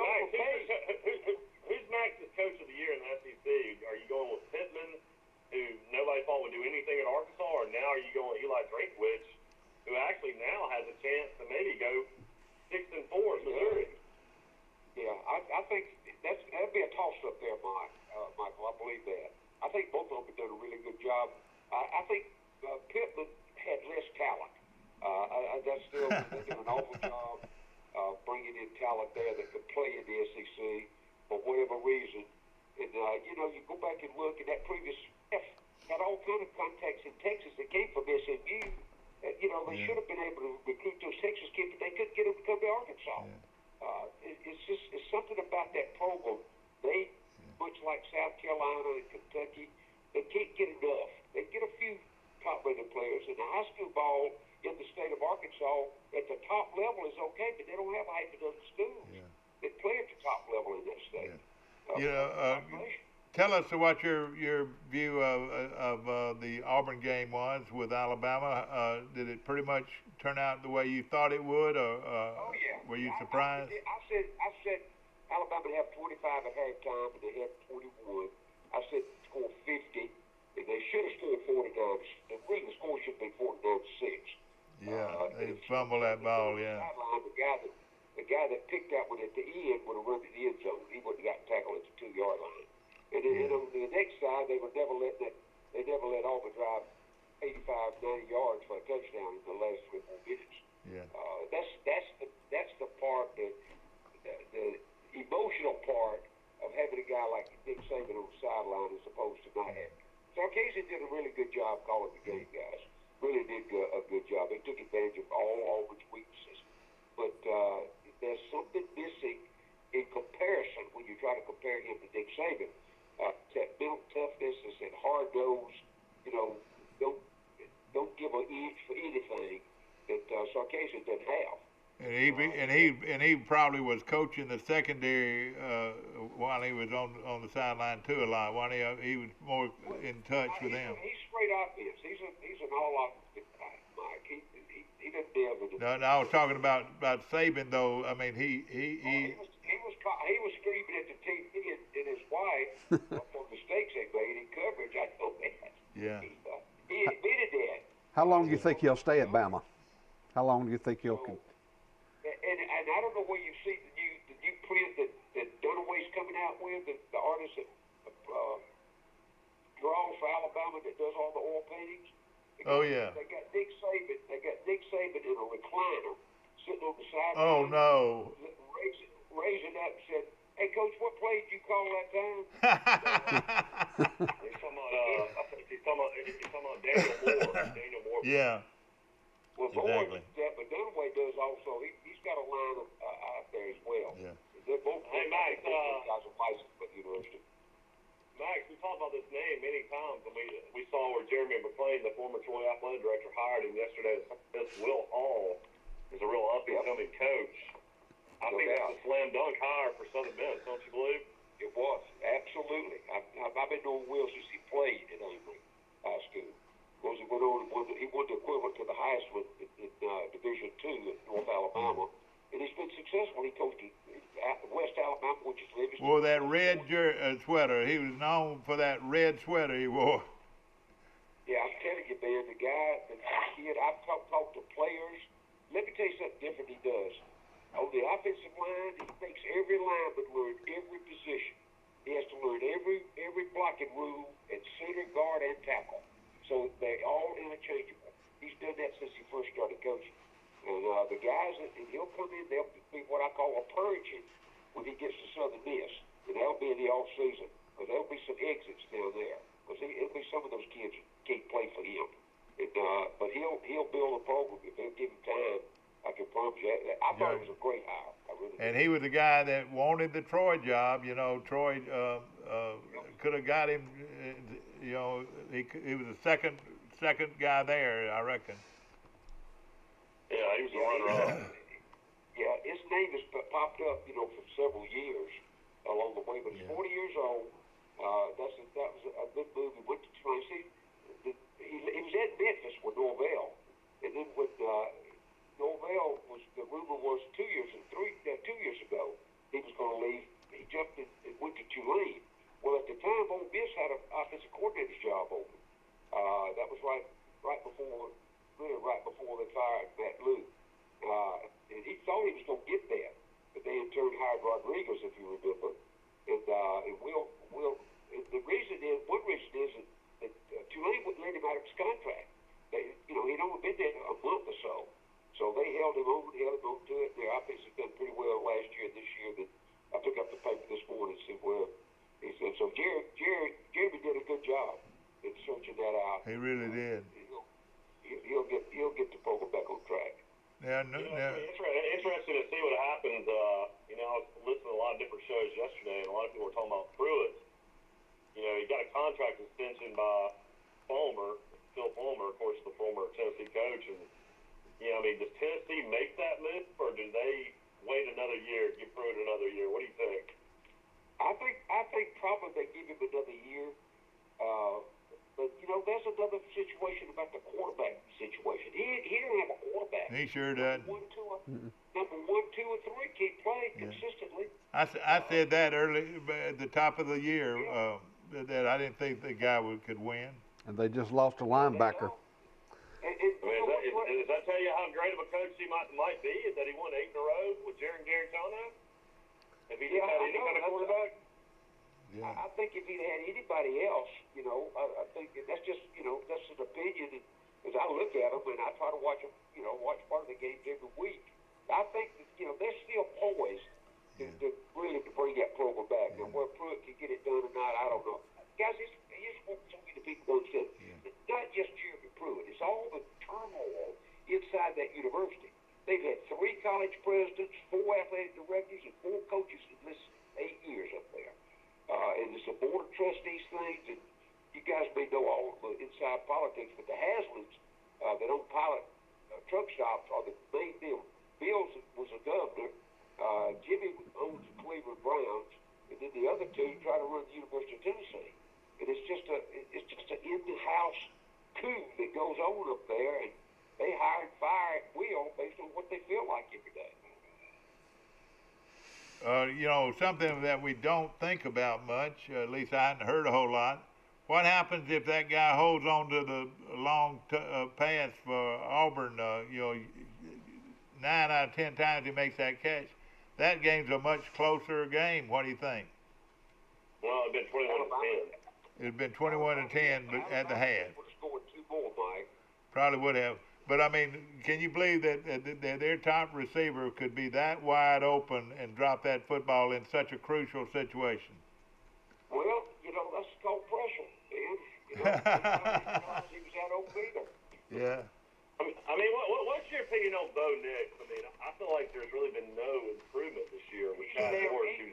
who's Max's coach of the year in the SEC? Are you going with Pittman, who nobody thought would do anything at Arkansas, or now are you going with Eli Drinkwitz, who actually now has a chance to maybe go 6-4 at Missouri? Yeah, I think that'd be a toss-up there, Michael. I believe that. I think both of them have done a really good job. I think Pittman had less talent. That's still they did an awful job bringing in talent there that could play in the SEC for whatever reason. And you go back and look at that previous staff had all kind of contacts in Texas that came from SMU. They should have been able to recruit those Texas kids, but they couldn't get them to come to Arkansas. It's something about that program. They, much like South Carolina and Kentucky, they can't get enough. They get a few top-rated players, and the high school ball in the state of Arkansas at the top level is okay, but they don't have half a dozen schools that play at the top level in that state. Tell us what your view of the Auburn game was with Alabama. Did it pretty much turn out the way you thought it would, or were you surprised? I said Alabama would have 25 at halftime, and they had 21. I said score 50, and they should have scored 49. The winning score should be 49-6. Yeah, they fumbled that ball. Yeah. The guy that picked that one at the end would have run to the end zone. He would have got tackled at the 2-yard line. And then on the next side, they would never let Auburn drive 85, 90 yards for a touchdown in the last 3 or 4 minutes. Yeah. That's the part that the emotional part of having a guy like Nick Saban on the sideline as opposed to not having. Sarkisian did a really good job calling the game, guys. Really did a good job. They took advantage of all Auburn's weaknesses. But there's something missing in comparison when you try to compare him to Nick Saban. That mental toughness, that hard nose, don't give an inch for anything that Sarkisian doesn't have. And he probably was coaching the secondary while he was on the sideline too a lot. While he was more in touch with them. He's straight offense. He's an all offensive guy, Mike. He doesn't deal with it. No, I was talking about Saban though. I mean he was screaming at the TV and his wife for mistakes they made in coverage. I know that. Yeah. He admitted that. How long do you think he'll stay at Bama? How long do you think he'll? And I don't know where you see the new print that Dunaway's coming out with, the artist that draws for Alabama that does all the oil paintings. They got Nick Saban in a recliner sitting on the sideline. Oh no. Raising up and said, "Hey coach, what play did you call that time?" He's talking about Daniel Moore. Yeah. Well, exactly. But Dunaway does also. He's got a line out there as well. Yeah. They're both. Hey, Max, guys are licensed at the university. Max, we talked about this name many times, and we saw where Jeremy McClain, the former Troy athletic director, hired him yesterday. This Will Hall is a real up-and-coming coach. I think that's a slam dunk hire for Southern Miss, don't you believe? It was absolutely. I've been knowing Will since he played at Emory High School. He won the equivalent to the highest one in Division II at North Alabama, and he's been successful. He coached at West Alabama, which is Livingston. Wore that red sweater. He was known for that red sweater he wore. Yeah, I'm telling you, man, the kid, I've talked to players. Let me tell you something different he does. On the offensive line, he makes every lineman learn every position. He has to learn every blocking rule at center, guard, and tackle. So they're all interchangeable. He's done that since he first started coaching. And the guys, and he'll come in, they'll be what I call a purging when he gets to Southern Miss. And that'll be in the off season. Because there'll be some exits down there. Because it'll be some of those kids that can't play for him. And, but he'll build a program if they'll give him time. I can promise you. I thought it was a great hire. I really did. And he was the guy that wanted the Troy job. Troy could have got him. He was the second guy there, I reckon. Yeah, he was the runner-up. Yeah, his name has popped up, for several years along the way. But he's 40 years old. That was a good move. He went to he was at Memphis with Norvell, and then with Norvell really right before they fired Matt Luke. And he thought he was going to get that, but they in turn hired Rodriguez, if you remember. And the reason is, one reason is that Tulane wouldn't let him out of his contract. He'd only been there a month or so. So they held him on to it. Their offense has done pretty well last year and this year. That I took up the paper this morning to see where he said. So Jeremy did a good job in searching that out. He really did. He'll get the program back on track. Now, Interesting to see what happens. I was listening to a lot of different shows yesterday, and a lot of people were talking about Pruitt. He got a contract extension by Phil Fulmer, of course, the former Tennessee coach. And, does Tennessee make that move, or do they wait another year, give Pruitt another year? What do you think? I think probably they give him another year. But, there's another situation about the quarterback situation. He don't have a quarterback. he sure doesn't. Number 1, 2, or 3 can't play consistently. I said that early at the top of the year that I didn't think the guy could win. And they just lost a linebacker. Does that tell you how great of a coach he might be? Is that he won 8 in a row with Jaron Garantano? If he didn't have any kind of quarterback? Yeah. I think if he'd had anybody else, I think that's just, that's an opinion. As I look at them, and I try to watch them, watch part of the games every week. I think that, they're still poised to really bring that program back. Now, where Pruitt can get it done or not, I don't know. Guys, here's what so many people don't understand. It's not just Jeremy Pruitt. It's all the turmoil inside that university. They've had 3 college presidents, 4 athletic directors, and 4 coaches in this 8 years up there. And it's a board of trustees things, and you guys may know all of the inside politics, but the Haslams that own pilot truck stops are the main deal. Bills was a governor. Jimmy owns the Cleveland Browns, and then the other 2 try to run the University of Tennessee. And it's just an in-the-house coup that goes on up there, and they hire and fire at will based on what they feel like every day. Something that we don't think about much, at least I hadn't heard a whole lot. What happens if that guy holds on to the long pass for Auburn? 9 out of 10 times he makes that catch. That game's a much closer game. What do you think? Well, it'd been 21-10. It'd been 21-10 at the half. Would have scored 2 more, Mike. Probably would have. But I mean, can you believe that their top receiver could be that wide open and drop that football in such a crucial situation? Well, that's called pressure, man. He was that open either. Yeah. What's your opinion on Bo Nix? I feel like there's really been no improvement this year with Chad Morris,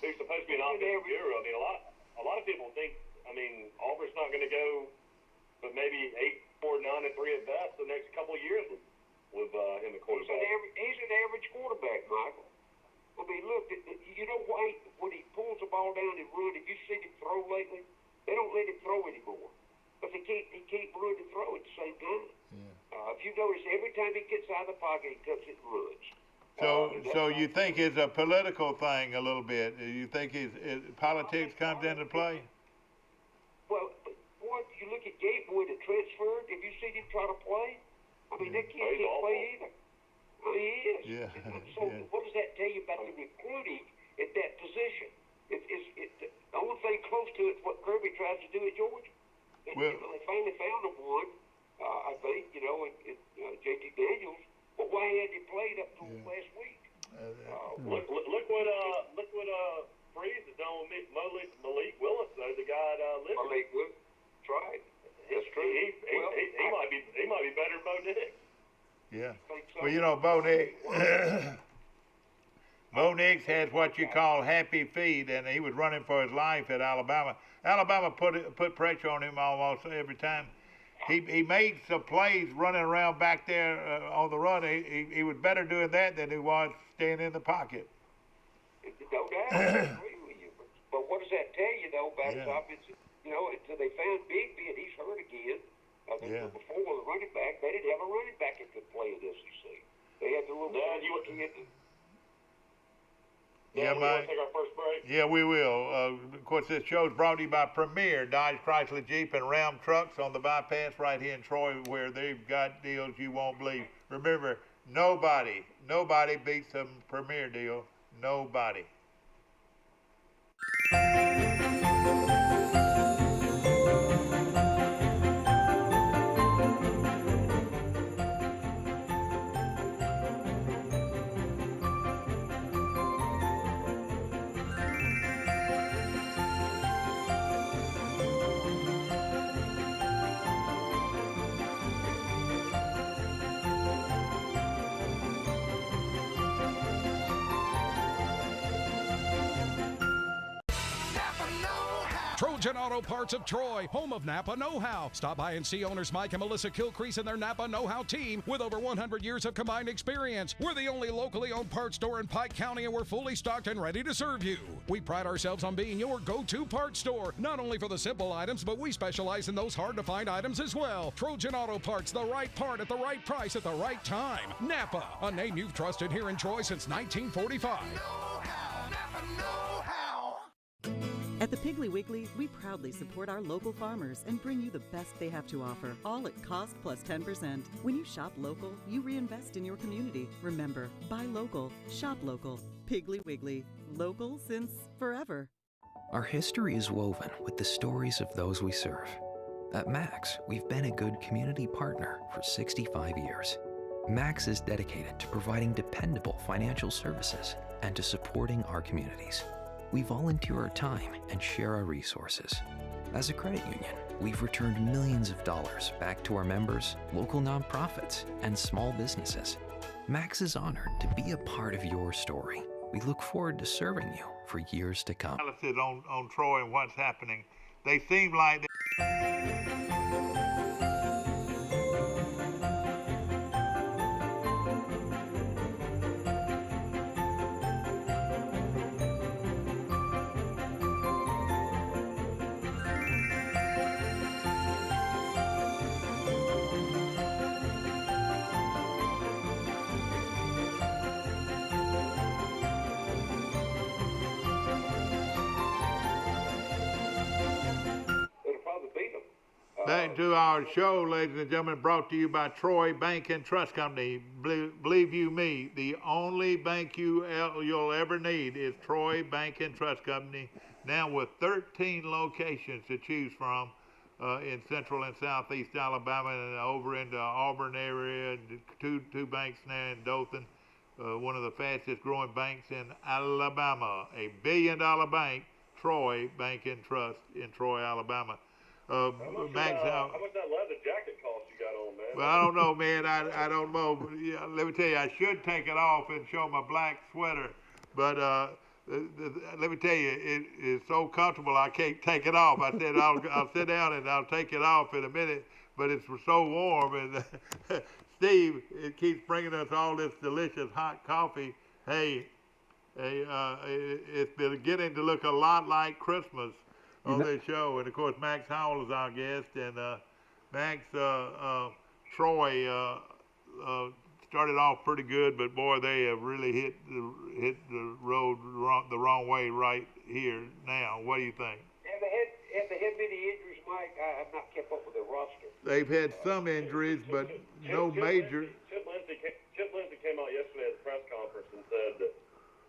who's supposed to be an offensive guru. A lot of people think, Auburn's not going to go, but maybe 8-4-9-3 at best the next couple of years with him at quarterback. He's an average quarterback, Michael. Look, you know why when he pulls the ball down and run, if you've seen him throw lately, they don't let him throw anymore. Because he can't run and throw at the same time. Yeah. If you notice, every time he gets out of the pocket, he comes and runs. So you think it's a political thing a little bit? You think politics comes into play? Well, boy, you look at Gatewood that transferred. Have you seen him try to play? That kid can't play either. He is. Yeah. So what does that tell you about the recruiting at that position? The only thing close to it is what Kirby tries to do at Georgia. They finally found him one, I think, in J.T. Daniels. But why hadn't he played up till last week? Look what Freeze has done with Malik Willis, though, the guy at Liberty. Malik Willis, that's right. That's true. He might be better than Bo Nix. Yeah. So. Well, Bo Nix has what you call happy feet, and he was running for his life at Alabama. Alabama put pressure on him almost every time. He made some plays running around back there on the run. He was better doing that than he was staying in the pocket. No doubt, I agree with you. But what does that tell you, though, about his offense? Until they found Bigby and he's hurt again. Before the running back, they didn't have a running back that could play in the SEC. They had the little kid. Yeah, we Mike. want to take our first break? Yeah, we will. Of course, this show is brought to you by Premier Dodge, Chrysler, Jeep, and Ram trucks on the bypass right here in Troy, where they've got deals you won't believe. Remember, nobody beats a Premier deal. Nobody. Trojan Auto Parts of Troy, home of Napa Know-How. Stop by and see owners Mike and Melissa Kilcrease and their Napa Know-How team with over 100 years of combined experience. We're the only locally owned parts store in Pike County, and we're fully stocked and ready to serve you. We pride ourselves on being your go-to parts store, not only for the simple items, but we specialize in those hard-to-find items as well. Trojan Auto Parts, the right part at the right price at the right time. Napa, a name you've trusted here in Troy since 1945. At the Piggly Wiggly, we proudly support our local farmers and bring you the best they have to offer, all at cost plus 10%. When you shop local, you reinvest in your community. Remember, buy local, shop local. Piggly Wiggly, local since forever. Our history is woven with the stories of those we serve. At Max, we've been a good community partner for 65 years. Max is dedicated to providing dependable financial services and to supporting our communities. We volunteer our time and share our resources. As a credit union, we've returned millions of dollars back to our members, local nonprofits, and small businesses. Max is honored to be a part of your story. We look forward to serving you for years to come. Analysis on Troy and what's happening. They seem like Back to our show, ladies and gentlemen, brought to you by Troy Bank and Trust Company. Believe you me, the only bank you'll ever need is Troy Bank and Trust Company, now with 13 locations to choose from in central and southeast Alabama and over into Auburn area, two banks now in Dothan, one of the fastest growing banks in Alabama, a $1 billion bank, Troy Bank and Trust in Troy, Alabama. Max, how much that leather jacket cost you got on, man? Well, I don't know, man. I don't know. Yeah, let me tell you, I should take it off and show my black sweater, but let me tell you, it is so comfortable I can't take it off. I said I'll sit down and I'll take it off in a minute, but it's so warm. And Steve, it keeps bringing us all this delicious hot coffee. Hey, it's beginning to look a lot like Christmas on this show. And of course, Max Howell is our guest, and Max, Troy started off pretty good, but boy, they have really hit the road the wrong way right here now. What do you think? Have they had many injuries, Mike? I have not kept up with their roster. They've had some injuries, but no major. Chip Lindsey came out yesterday at the press conference and said that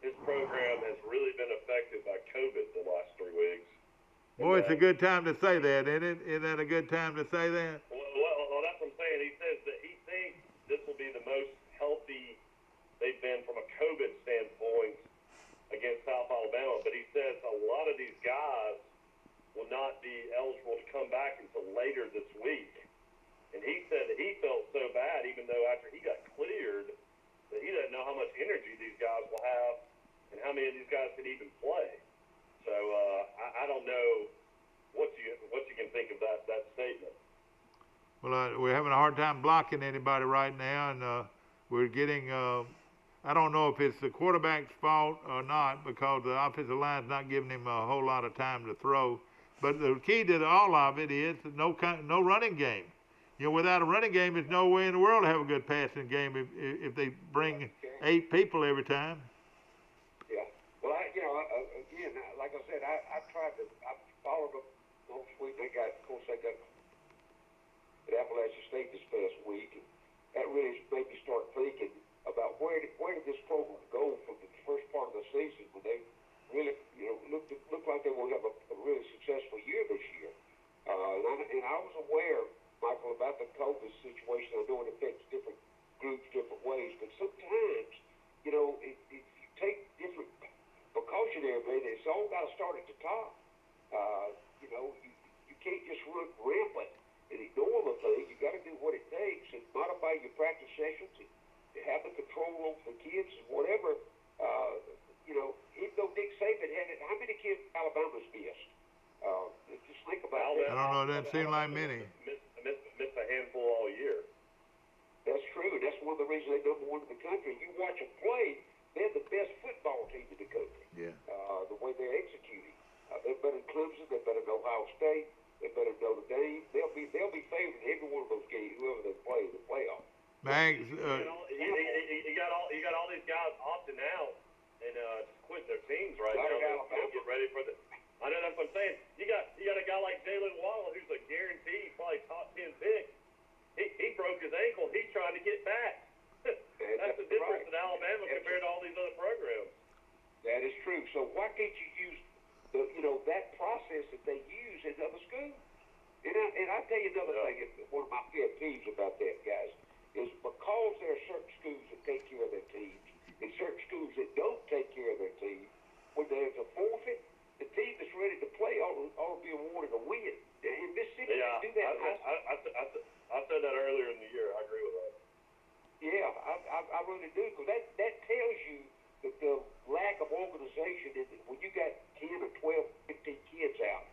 his program has really been affected by COVID the last 3 weeks. Boy, it's a good time to say that, isn't it? Isn't that a good time to say that? Well, that's what I'm saying. He says that he thinks this will be the most healthy they've been from a COVID standpoint against South Alabama. But he says a lot of these guys will not be eligible to come back until later this week. And he said that he felt so bad, even though after he got cleared, that he doesn't know how much energy these guys will have and how many of these guys could even play. So I don't know what you can think of that statement. Well, we're having a hard time blocking anybody right now, and we're getting. I don't know if it's the quarterback's fault or not, because the offensive line's not giving him a whole lot of time to throw. But the key to all of it is no running game. You know, without a running game, there's no way in the world to have a good passing game if they bring 8 people every time. Yeah. Well, I I followed them most week. Of course, they got at Appalachian State this past week, and that really made me start thinking about where did this program go from the first part of the season when they really, looked like they will have a really successful year this year. And I was aware, Michael, about the COVID situation. I know it affects different groups different ways, but sometimes, if you take different precautionary measures, it's all got to start at the top. You can't just run rampant and ignore the thing. You got to do what it takes and modify your practice sessions and have the control over the kids and whatever. Even though Nick Saban had it, how many kids Alabama's missed? Just think about that. I don't know. It doesn't seem like many. Missed a handful all year. That's true. That's one of the reasons they're number one in the country. You watch them play, they're the best football team in the country. Yeah. The way they're executing. They're better than Clemson. They're better than Ohio State. They're better than Notre Dame. They'll be favored in every one of those games, whoever they play in the playoffs. Max, You got all these guys opting out and quitting their teams right now. To get ready for the. I know that's what I'm saying. You got a guy like Jalen Waddle who's a guaranteed probably top 10 pick. He broke his ankle. He's trying to get back. That's the difference in Alabama compared to all these other programs. That is true. So why can't you use that process that they use in other schools? And I'll tell you another thing. One of my pet peeves about that, guys, is because there are certain schools that take care of their teams and certain schools that don't take care of their team, when there's a forfeit, the team that's ready to play ought to be awarded a win. In Mississippi, they do that. I said that earlier in the year. I agree with that. Yeah, I really do, because that tells you that the lack of organization is when you got 10 or 12, 15 kids out,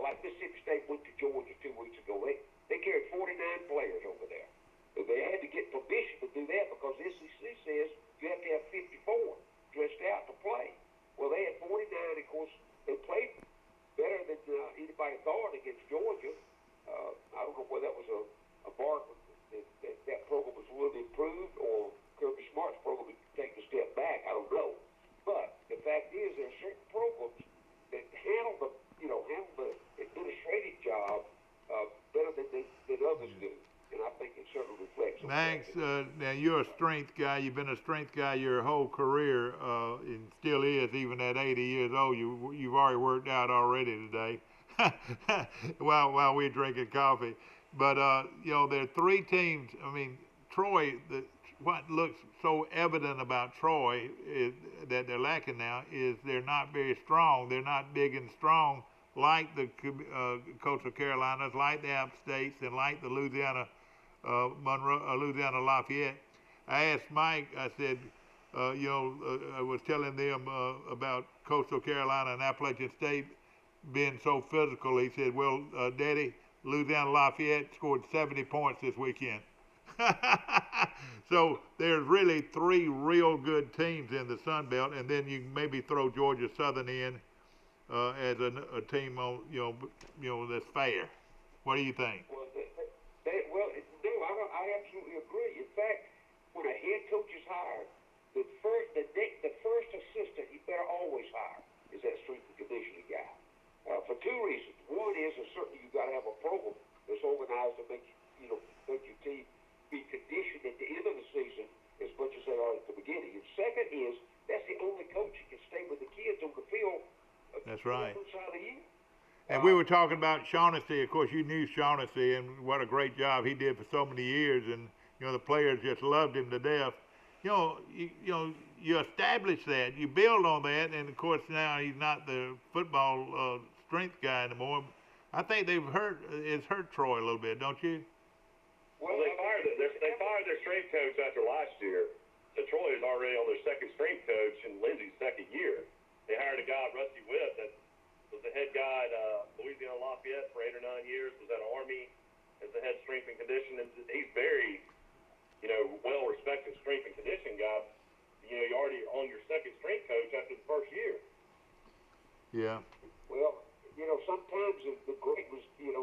like Mississippi State went to Georgia 2 weeks ago. They carried 49 players over there. They had to get permission to do that because the SEC says you have to have 54 dressed out to play. Well, they had 49. Of course, they played better than anybody thought against Georgia. I don't know whether that was a mark that program was a little improved or Kirby Smart's program had taken a step back. I don't know. But the fact is, there are certain programs that handle the administrative job better than others do. And I think it certainly reflects on Max, that. now you're a strength guy. You've been a strength guy your whole career, and still is, even at 80 years old. You've already worked out already today, while we're drinking coffee. But there are three teams. I mean, Troy. What looks so evident about Troy is that they're lacking now is they're not very strong. They're not big and strong like the Coastal Carolinas, like the App States, and like the Louisiana Lafayette. I asked Mike. I said, I was telling them about Coastal Carolina and Appalachian State being so physical. He said, "Well, Daddy, Louisiana Lafayette scored 70 points this weekend." So there's really three real good teams in the Sun Belt, and then you can maybe throw Georgia Southern in as a team on that's fair. What do you think? I absolutely agree. In fact, when a head coach is hired, the first assistant he better always hire is that strength and conditioning guy. For two reasons. One is certainly you got to have a program that's organized to make your team be conditioned at the end of the season as much as they are at the beginning. And second is that's the only coach that can stay with the kids on the field. That's right. Of the year. And we were talking about Shaughnessy. Of course, you knew Shaughnessy, and what a great job he did for so many years. And the players just loved him to death. You establish that, you build on that, and of course now he's not the football strength guy anymore. I think it's hurt Troy a little bit, don't you? Well, they fired their strength coach after last year. So Troy is already on their second strength coach in Lindsey's second year. They hired a guy, Rusty Whitt, that was the head guy at Louisiana Lafayette for 8 or 9 years, was at Army as the head strength and conditioning. He's very, well-respected strength and conditioning guy. You're already on your second strength coach after the first year. Yeah. Well, sometimes the great was, you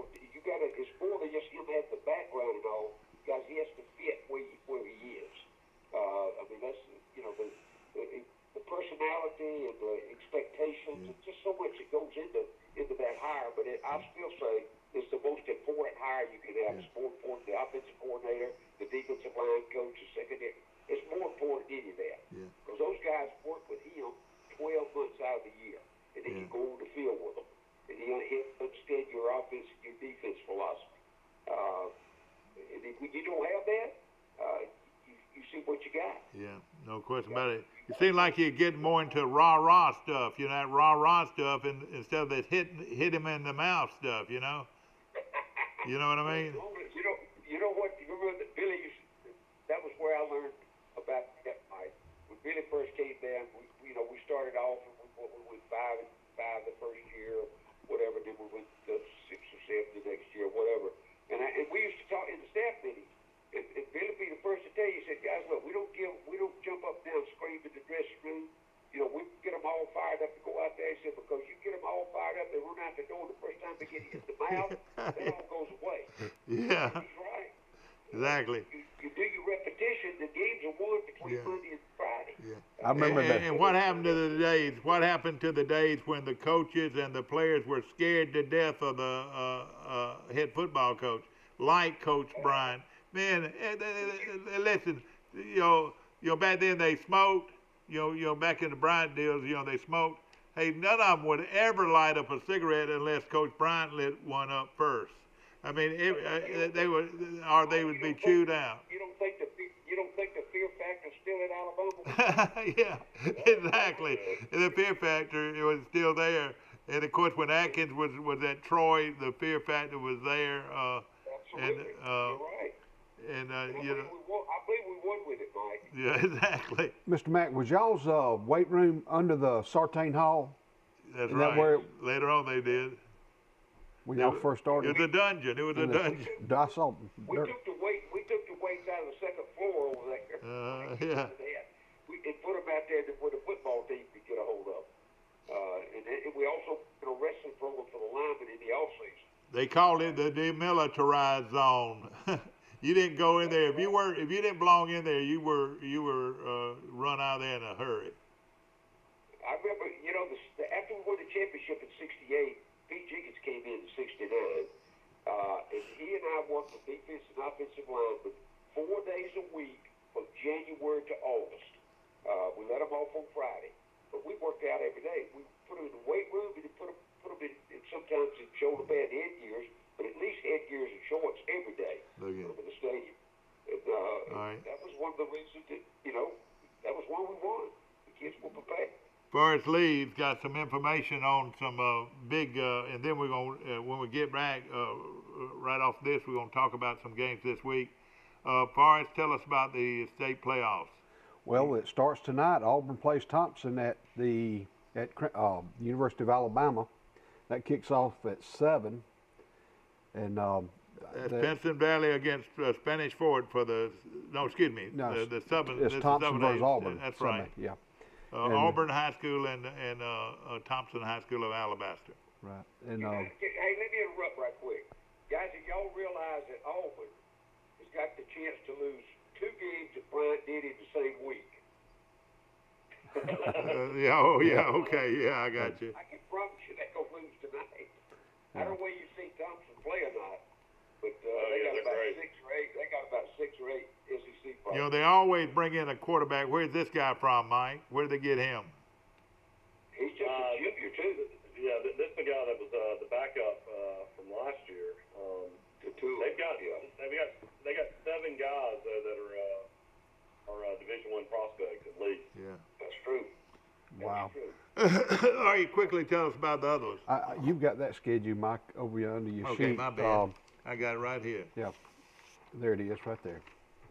got to, it's more than just him having the background and all, because he has to fit where he is. I mean, that's, the personality and the expectations, it's just so much that goes into that hire, but I still say it's the most important hire you can have. It's more important the offensive coordinator, the defensive line coach, the secondary. It's more important than any of that. Because those guys work with him 12 months out of the year, and then you go on the field with them, and he understand your offense and your defense philosophy. And if you don't have that, you see what you got. Yeah, no question about it. It seems like you're getting more into rah-rah stuff, you know, that rah-rah stuff, instead of that hit him in the mouth stuff, you know? You know what I mean? You know what? You remember that Billy that was where I learned about that, Mike. When Billy first came down, we started off, and we went 5-5 the first year, whatever, then we went 6 or 7 the next year, whatever. And we used to talk in the staff meeting. And Billy be the first to tell you, he said, guys, look, we don't jump up and down scream in the dressing room. You know, we get them all fired up to go out there. He said, because you get them all fired up, they run out the door the first time they get hit in the mouth, that all goes away. Yeah. And he's right. Exactly. You do your repetition, the games are won between Monday and Friday. Yeah. I remember that. And what happened to the days? What happened to the days when the coaches and the players were scared to death of the head football coach, like Coach Bryant? Man, listen, you know, back then they smoked. You know, back in the Bryant deals, you know, they smoked. Hey, none of them would ever light up a cigarette unless Coach Bryant lit one up first. I mean, they would be chewed out. You don't think the fear factor's still in Alabama? Yeah, exactly. The fear factor, it was still there. And of course, when Atkins was at Troy, the fear factor was there. Absolutely. You're right. And I you know. I believe we won with it, Mike. Yeah, exactly. Mr. Mack, was y'all's weight room under the Sartain Hall? That's Isn't right. that where Later on, they did. when y'all first started? It was a dungeon. It was a dungeon. I saw We took the weights out of the second floor over there. Yeah. And put them out there where the football team could get a hold of. And we also did a wrestling program for the linemen in the off season. They called it the demilitarized zone. You didn't go in there if you didn't belong in there. You were run out of there in a hurry. I remember, you know, after we won the championship in '68, Pete Jenkins came in '69, and he and I worked with defense and offensive linemen 4 days a week from January to August. We let them off on Friday, but we worked out every day. We put them in the weight room and put them in sometimes in shoulder pad headgears, but at least headgears and shorts every day. Put them in the stadium. And that was one of the reasons that, you know, that was why we won. The kids were prepared. Forrest Lee's got some information on some big, and then we're going to, when we get back, right off this, we're going to talk about some games this week. Forrest, tell us about the state playoffs. Well, it starts tonight. Auburn plays Thompson at University of Alabama. That kicks off at 7. And that's Pinson Valley against Spanish Fort for the the Southern. It's Thompson versus Auburn. That's Sunday, right. Yeah. Auburn High School and Thompson High School of Alabaster. Right. And hey, let me interrupt right quick, guys. If y'all realize that Auburn has got the chance to lose 2 games that Bryant did in the same week. Okay, I got you. I can promise you they're gonna lose tonight. I don't know whether you see Thompson play or not, but they got about great. 6 or 8. They got about 6 or 8 SEC players. You know, they always bring in a quarterback. Where's this guy from, Mike? Where did they get him? He's just a junior too. Yeah, this is the guy that was the backup from last year. They got 7 guys that are Division I prospects at least. Yeah. That's true. wow. All right, quickly tell us about the others. You've got that schedule, Mike, over under your Okay, sheet. my bad. I got it right here. Yeah, there it is right there.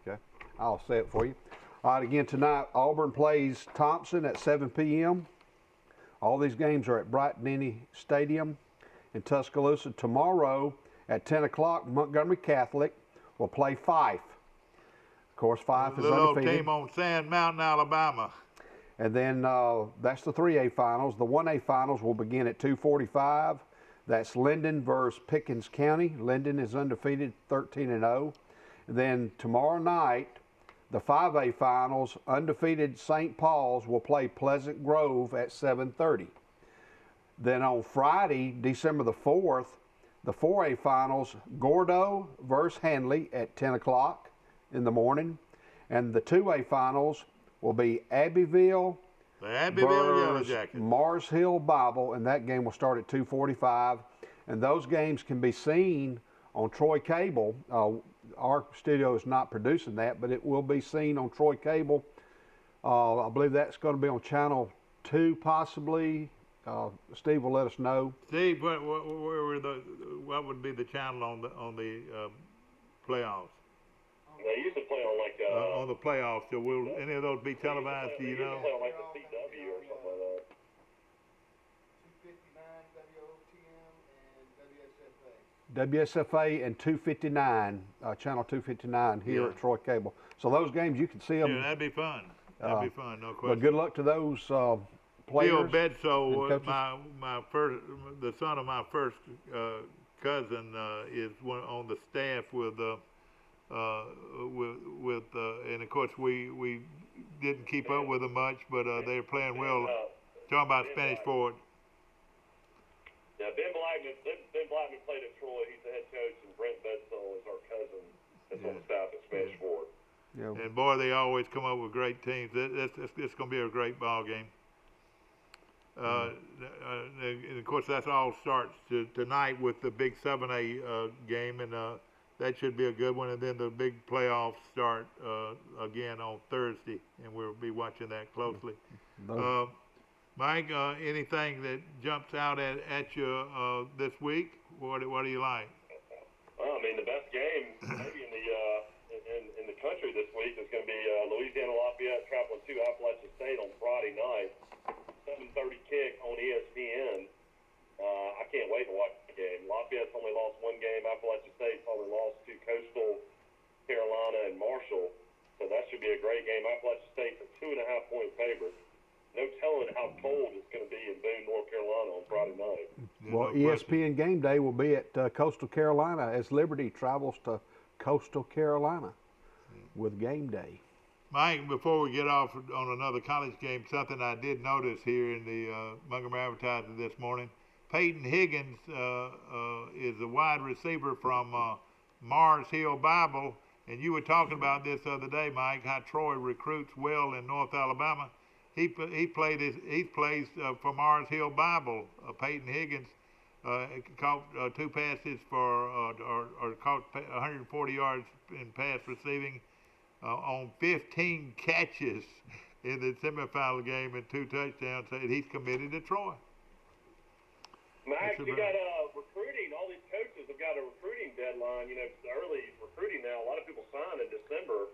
Okay, I'll say it for you. All right, again tonight, Auburn plays Thompson at 7 p.m. All these games are at Bryant-Denny Stadium in Tuscaloosa. Tomorrow at 10 o'clock, Montgomery Catholic will play Fife. Of course, Fife is Little undefeated. team on Sand Mountain, Alabama. And then that's the 3A finals. The 1A finals will begin at 2:45. That's Linden versus Pickens County. Linden is undefeated, 13-0. And then tomorrow night, the 5A finals, undefeated St. Paul's will play Pleasant Grove at 7:30. Then on Friday, December the 4th, the 4A finals, Gordo versus Handley at 10 o'clock in the morning. And the 2A finals will be Abbeville The Abbeville Yellow versus Jackets. Mars Hill Bible, and that game will start at 2:45. And those games can be seen on Troy Cable. Our studio is not producing that, but it will be seen on Troy Cable. I believe that's going to be on Channel 2, possibly. Steve will let us know. Steve, where were what would be the channel on the playoffs? They used to play on like On the playoffs, so will any of those be televised? Do you know? play on like the CW or something like that. 259 WOTM and WSFA and 259, Channel 259 here Yeah. at Troy Cable. So those games, you can see them. Yeah, that'd be fun. That'd be fun, no But question. good luck to those players. Bill Bedsoe, and coaches. the son of my first cousin, is on the staff with and of course we didn't keep up with them much, but they're playing well. Talking about Spanish Ford. Yeah, Ben Blackman played at Troy. He's the head coach, and Brent Bedsoe is our cousin that's on the staff at Spanish Ford. Yeah. And boy, they always come up with great teams. It's going to be a great ball game. And of course, that all starts tonight with the big 7A game, and that should be a good one. And then the big playoffs start again on Thursday, and we'll be watching that closely. Mike, anything that jumps out at you this week? What do you like? Well, I mean, the best game maybe in the country this week is going to be Louisiana Lafayette traveling to Appalachian State on Friday night, 7:30 kick on ESPN. I can't wait to watch the game. Lafayette's only lost one game. Appalachian State's only lost to Coastal Carolina and Marshall, so that should be a great game. Appalachian State's a 2.5-point favorite. No telling how cold it's going to be in Boone, North Carolina on Friday night. Well, ESPN Game Day will be at Coastal Carolina as Liberty travels to Coastal Carolina with Game Day. Mike, before we get off on another college game, something I did notice here in the Montgomery Advertiser this morning. Peyton Higgins is a wide receiver from Mars Hill Bible, and you were talking about this the other day, Mike, how Troy recruits well in North Alabama. He plays for Mars Hill Bible. Peyton Higgins caught 2 passes or caught 140 yards in pass receiving on 15 catches in the semifinal game and 2 touchdowns. And he's committed to Troy. Max, you got recruiting. All these coaches have got a recruiting deadline. You know, it's early recruiting now. A lot of people sign in December.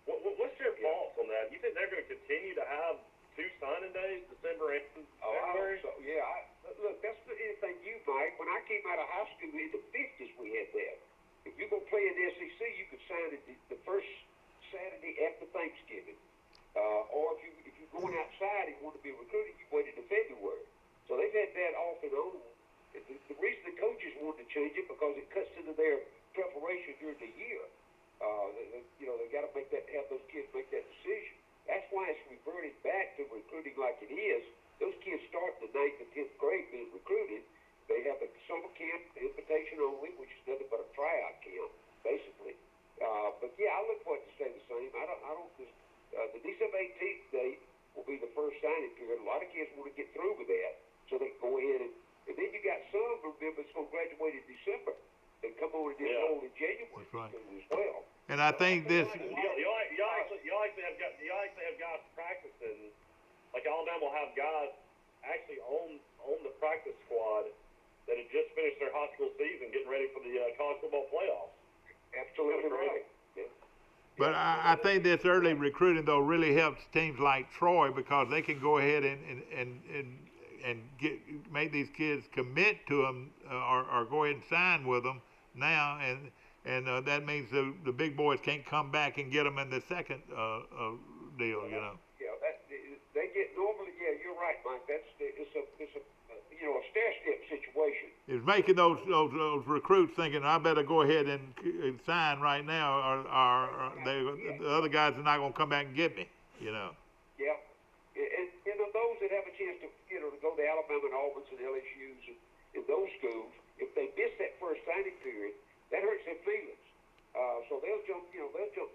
What's your thoughts on that? You think they're going to continue to have 2 signing days, December and February? So, yeah. Look, that's anything you, Mike. When I came out of high school in the 50s, we had that. If you're going to play in the SEC, you could sign it the first Saturday after Thanksgiving. Or if you're going outside and you want to be recruited, you wait into February. So they've had that off and on. The reason the coaches wanted to change it because it cuts into their preparation during the year. They got to have those kids make that decision. That's why it's reverted back to recruiting like it is. Those kids start in the 9th and 10th grade being recruited. They have a summer camp, invitation only, which is nothing but a tryout camp, basically. But yeah, I look for it to stay the same. I don't. The December 18th date will be the first signing period. A lot of kids want to get through with that, so they can go ahead and then you got some of them that's going to graduate in December and come over and get enrolled in January as well. And I think this. You actually have guys practicing. Like Alabama will have guys actually on the practice squad that had just finished their high school season, getting ready for the college football playoffs. Absolutely right. Yeah. But I think this early recruiting though really helps teams like Troy because they can go ahead and make these kids commit to them or go ahead and sign with them now, and that means the big boys can't come back and get them in the second deal, you know. Yeah, they get normally. Yeah, you're right, Mike. It's a stair-step situation. It's making those recruits thinking I better go ahead and sign right now, or the other guys are not going to come back and get me, you know. Yeah, and those that have a chance to, to go to Alabama and Auburn's and LSU's and those schools, if they miss that first signing period, that hurts their feelings. So they'll jump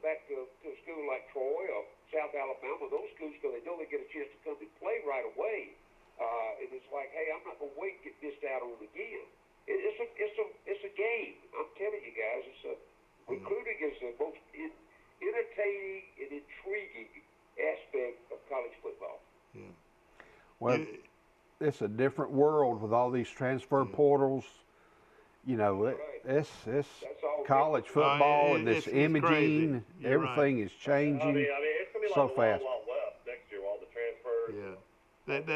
back to a school like Troy or South Alabama, those schools, because they know they get a chance to come and play right away. And it's like, hey, I'm not going to wait and get missed out on again. It's a game. I'm telling you guys, recruiting is the most entertaining and intriguing aspect of college football. Yeah. Well, it's a different world with all these transfer portals. You know, it's college football and this it's imaging. crazy. You're Everything is changing I mean, it's gonna be like so the fast. Wild Wild West next year, all the transfers. Yeah.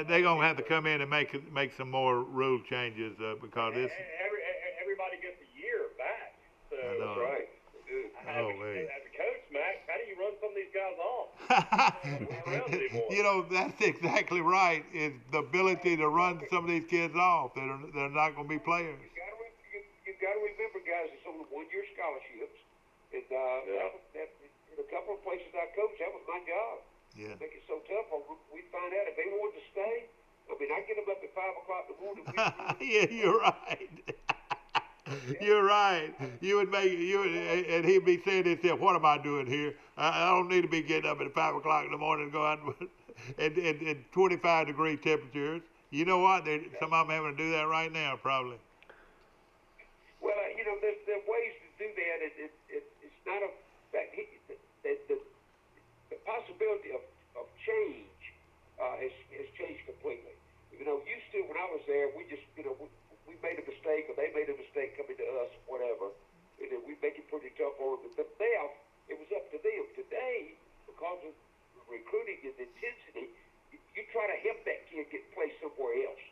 They're going to have to come in and make some more rule changes because it's. Everybody gets a year back. So I know. That's right. As a coach, Max, how do you run some of these guys off? You know, that's exactly right. Is the ability to run some of these kids off. They're not going to be players. You got to remember, guys, it's only 1-year scholarships, and that, in a couple of places I coached, that was my job. Yeah. Make it so tough. We find out if they wanted to stay. I mean, I get them up at 5 o'clock in the morning. Yeah, you're right. You're right. And he'd be saying to himself, "What am I doing here? I don't need to be getting up at 5 o'clock in the morning and go out in 25-degree temperatures." You know what? Some of them having to do that right now, probably. Well, there are ways to do that. It's not a fact. The possibility of change has changed completely. Used to when I was there, we just we made a mistake or they made a mistake coming to us, whatever, and then we make it pretty tough on them. But now it was up to them. Today, because of recruiting and intensity, you try to help that kid get placed somewhere else.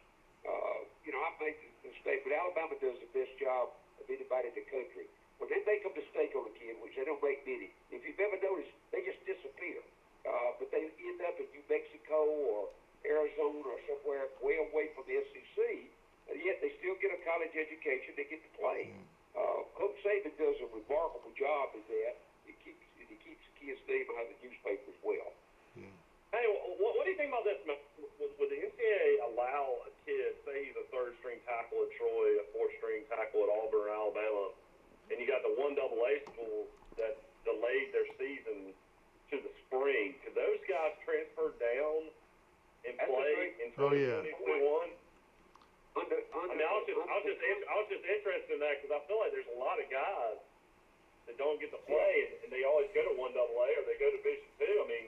I made the mistake, but Alabama does the best job of anybody in the country. When they make a mistake on a kid, which they don't make many, if you've ever noticed, they just disappear. But they end up in New Mexico or Arizona or somewhere way away from the SEC, and yet they still get a college education. They get to play. Coach Saban does a remarkable job in that. He keeps the kid's name out of the newspaper as well. Yeah. Hey, what do you think about this, man? Would the NCAA allow a kid, say he's a third-string tackle at Troy, a fourth-string tackle at Auburn or Alabama, and you got the 1AA schools that delayed their season to the spring? Could those guys transfer down and play in 2021? I was just interested in that because I feel like there's a lot of guys that don't get to play and they always go to 1AA or they go to Division II. I mean,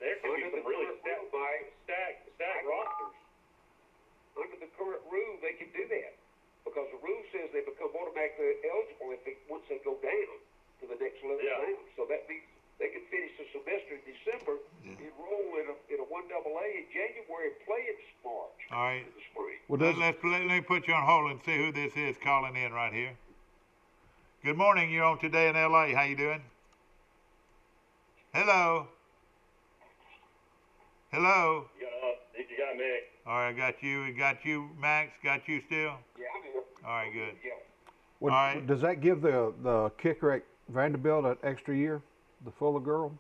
there could be some really stacked rosters. Under the current rule, they can do that because the rule says they become automatically eligible once they go down to the next level down. So that means they can finish the semester in December, enroll in a 1AA in January, and play in March. All right. In the spring. Well, Let me put you on hold and see who this is calling in right here. Good morning. You're on Today in LA. How you doing? Hello. Hello. You got me. All right, got you, Max. Got you still. Yeah, I'm here. All right, good. Yeah. Well, All right. does that give the kicker at Vanderbilt an extra year, the Fuller girl?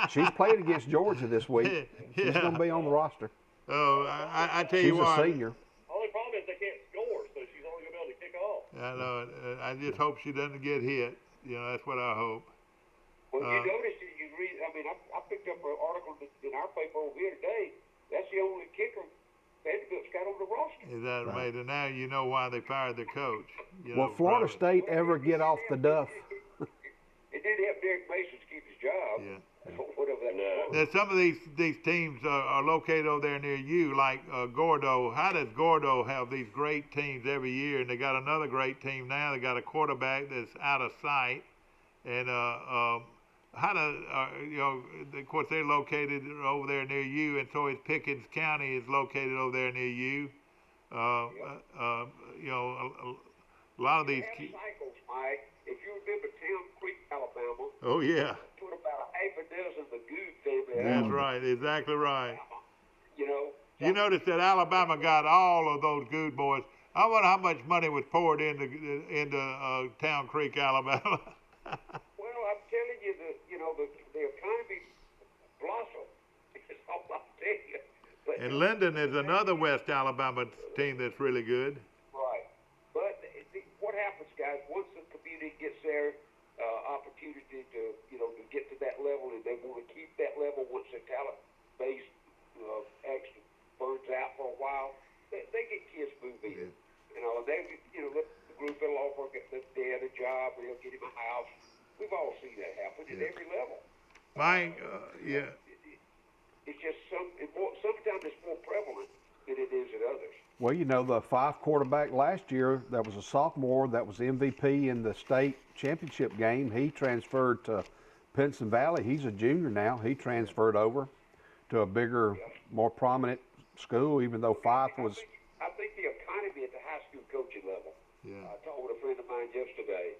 She's playing against Georgia this week. She's going to be on the roster. Oh, I tell She's you what. a senior. Only problem is they can't score, so she's only going to be able to kick off. I know. I just hope she doesn't get hit. That's what I hope. Well, you noticed, you read. I mean, I picked up an article in our paper over here today. That's the only kicker Vanderbilt's got on the roster. Is that right? And now you know why they fired their coach. Will Florida State ever get off the duff? It did help Derek Mason to keep his job. Yeah. Whatever that was. Now, some of these teams are located over there near you, like Gordo. How does Gordo have these great teams every year? And they got another great team now. They got a quarterback that's out of sight. And how does of course they're located over there near you, and so is Pickens County is located over there near you. A lot of these. Cycles, Mike. If you remember Town Creek, Alabama. Oh yeah. Put about half a dozen of the Good family. That's right. Exactly right. You You notice that Alabama got all of those good boys. I wonder how much money was poured into Town Creek, Alabama. Well, I'm telling you, the economy blossomed. It's all I'm telling you. But But And Linden is another West Alabama team that's really good. right. But what happens, guys? Once the community gets their opportunity to get to that level, and they want to keep that level once their talent base actually burns out for a while, they get kids moving. Yeah. Let the group will offer get the dad a job, they'll get him a house. We've all seen that happen at every level. Mike, yeah. It's just sometimes it's more prevalent than it is at others. Well, the 5 quarterback last year that was a sophomore that was MVP in the state championship game. He transferred to Pinson Valley. He's a junior now. He transferred over to a bigger, more prominent school, even though 5 was. I think the economy at the high school coaching level. Yeah. I talked with a friend of mine yesterday.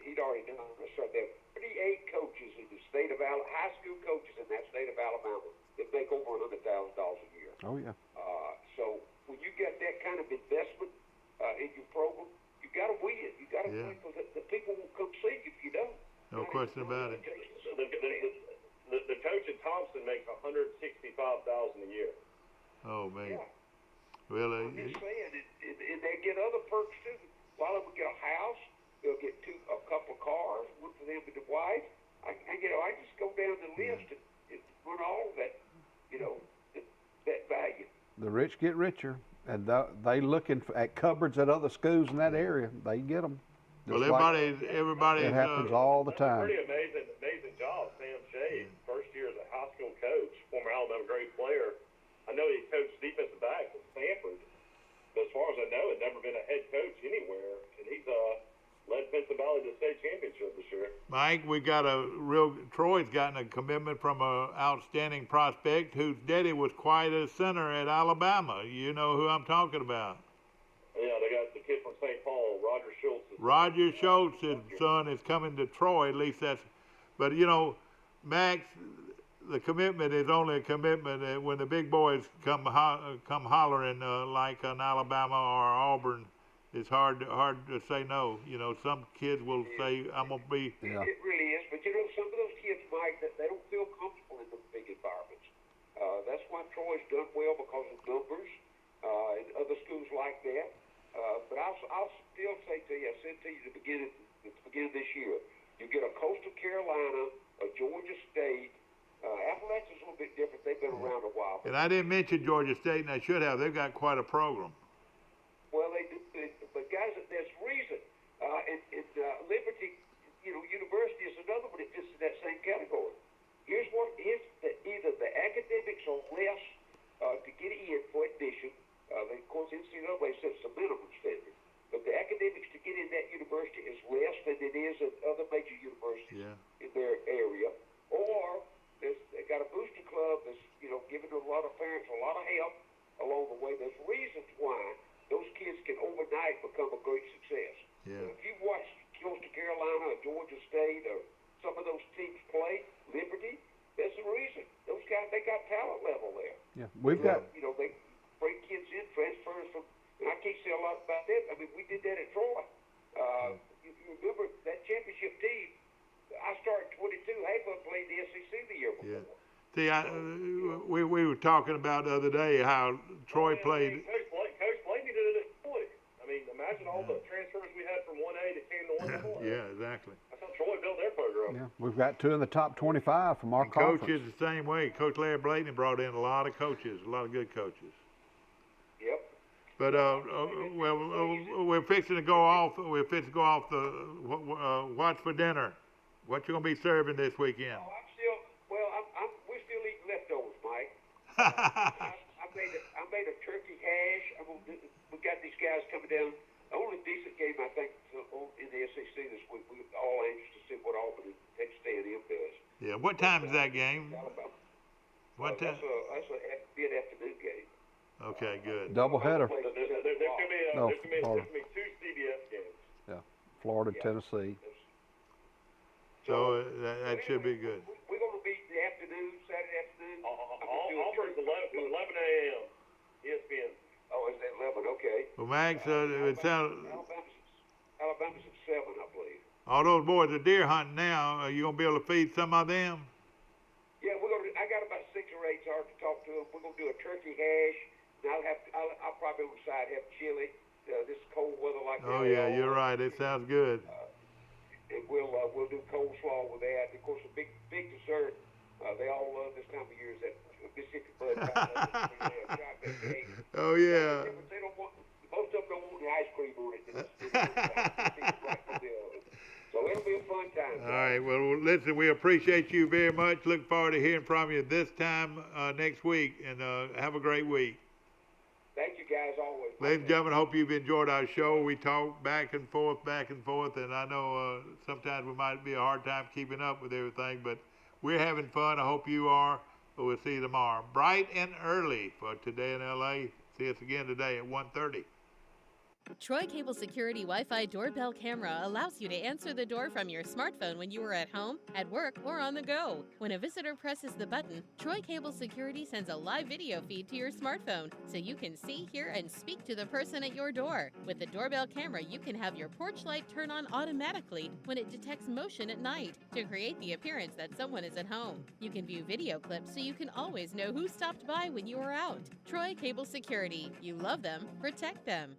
He'd already done a survey. There are 38 coaches in the state of Alabama, high school coaches in that state of Alabama that make over $100,000 a year. Oh yeah. So when you get that kind of investment in your program, you got to win. You got to win because the people will come see you if you don't. No question about it. So the coach at Thompson makes $165,000 a year. Oh man. Yeah. Well, I'm just saying, and they get other perks too. A lot of them get a house. They'll get a couple of cars, one for them and the wife. I just go down the list and run all of that, that value. The rich get richer, and they looking at cupboards at other schools in that area. They get them. well, everybody. It happens all the time. Pretty amazing job, Sam Shea. First year as a high school coach, former Alabama great player. I know he coached defensive backs at Stanford, but as far as I know, had never been a head coach anywhere, and he's led Pinson Valley to the state championship this year. Mike, Troy's gotten a commitment from an outstanding prospect whose daddy was quite a center at Alabama. You know who I'm talking about. Yeah, they got the kid from St. Paul, Roger Schultz. Roger Schultz's son is coming to Troy, at least that's, but Max, the commitment is only a commitment when the big boys come hollering like an Alabama or Auburn. It's hard to say no. Some kids will say, I'm going to be. Yeah. It really is. But, some of those kids, Mike, they don't feel comfortable in the big environments. That's why Troy's done well because of numbers and other schools like that. But I'll still say to you, I said to you at the beginning of this year, you get a Coastal Carolina, a Georgia State. Appalachia's a little bit different. They've been around a while. And I didn't mention Georgia State, and I should have. They've got quite a program. Well, they do. But, guys, there's reason. And Liberty, University is another one that fits in that same category. Here's either the academics are less to get in for admission. Of course, NCAA sets a minimum standard. But the academics to get in that university is less than it is at other major universities in their area. Or they got a booster club that's, giving a lot of parents a lot of help along the way. There's reasons why those kids can overnight become a great success. Yeah. If you watch Coastal Carolina or Georgia State or some of those teams play, Liberty, there's a reason. Those guys, they got talent level there. Yeah, we've got. They bring kids in, transfers from, and I can't say a lot about that. I mean, we did that at Troy. You remember that championship team, I started 22. Havelock played the SEC the year before. Yeah. See, we were talking about the other day how Troy played. Coach Blaney did it at Troy. I mean, imagine all the transfers we had from 1A to came to 1A. Yeah, exactly. That's how Troy built their program. Yeah, we've got 2 in the top 25 from our conference. Coaches the same way. Coach Larry Blayton brought in a lot of coaches, a lot of good coaches. Yep. But we're fixing to go off. We're fixing to go off the what's for dinner. What you gonna be serving this weekend? We're still eating leftovers, Mike. I made a turkey hash. We got these guys coming down. The only decent game I think in the SEC this week. We're all anxious to see what Auburn and Texas A&M does. Yeah. What time is that game? Alabama. What time? That's an afternoon game. Okay, good. Double header. There's going to be 2 CBS games. Yeah, Florida, Tennessee. So that should be good. We're going to be the afternoon, Saturday afternoon. Auburn's 11 a.m. ESPN. Oh, is that 11? Okay. Well, Max, it sounds. Alabama's at 7, I believe. All those boys are deer hunting now. Are you gonna be able to feed some of them? Yeah, I got about 6 or 8 hard to talk to them. we're gonna do a turkey hash. And I'll probably on the side have chili. This cold weather like that. Oh yeah, you're right. It sounds good. And we'll do coleslaw with that. Of course, a big dessert. They all love this time of year is that Mississippi Bud. Chocolate cake. Oh yeah. They don't want. Most of them don't want the ice cream on it. So it'll be a fun time. All right. Well, listen, we appreciate you very much. Look forward to hearing from you this time next week, and have a great week. Thank you guys always. Ladies and gentlemen, hope you've enjoyed our show. We talk back and forth, and I know sometimes we might be a hard time keeping up with everything, but we're having fun. I hope you are. We'll see you tomorrow, bright and early for Today in LA. See us again today at 1:30. Troy Cable Security Wi-Fi doorbell camera allows you to answer the door from your smartphone when you are at home, at work, or on the go. When a visitor presses the button, Troy Cable Security sends a live video feed to your smartphone so you can see, hear, and speak to the person at your door. With the doorbell camera, you can have your porch light turn on automatically when it detects motion at night to create the appearance that someone is at home. You can view video clips so you can always know who stopped by when you are out. Troy Cable Security. You love them, protect them.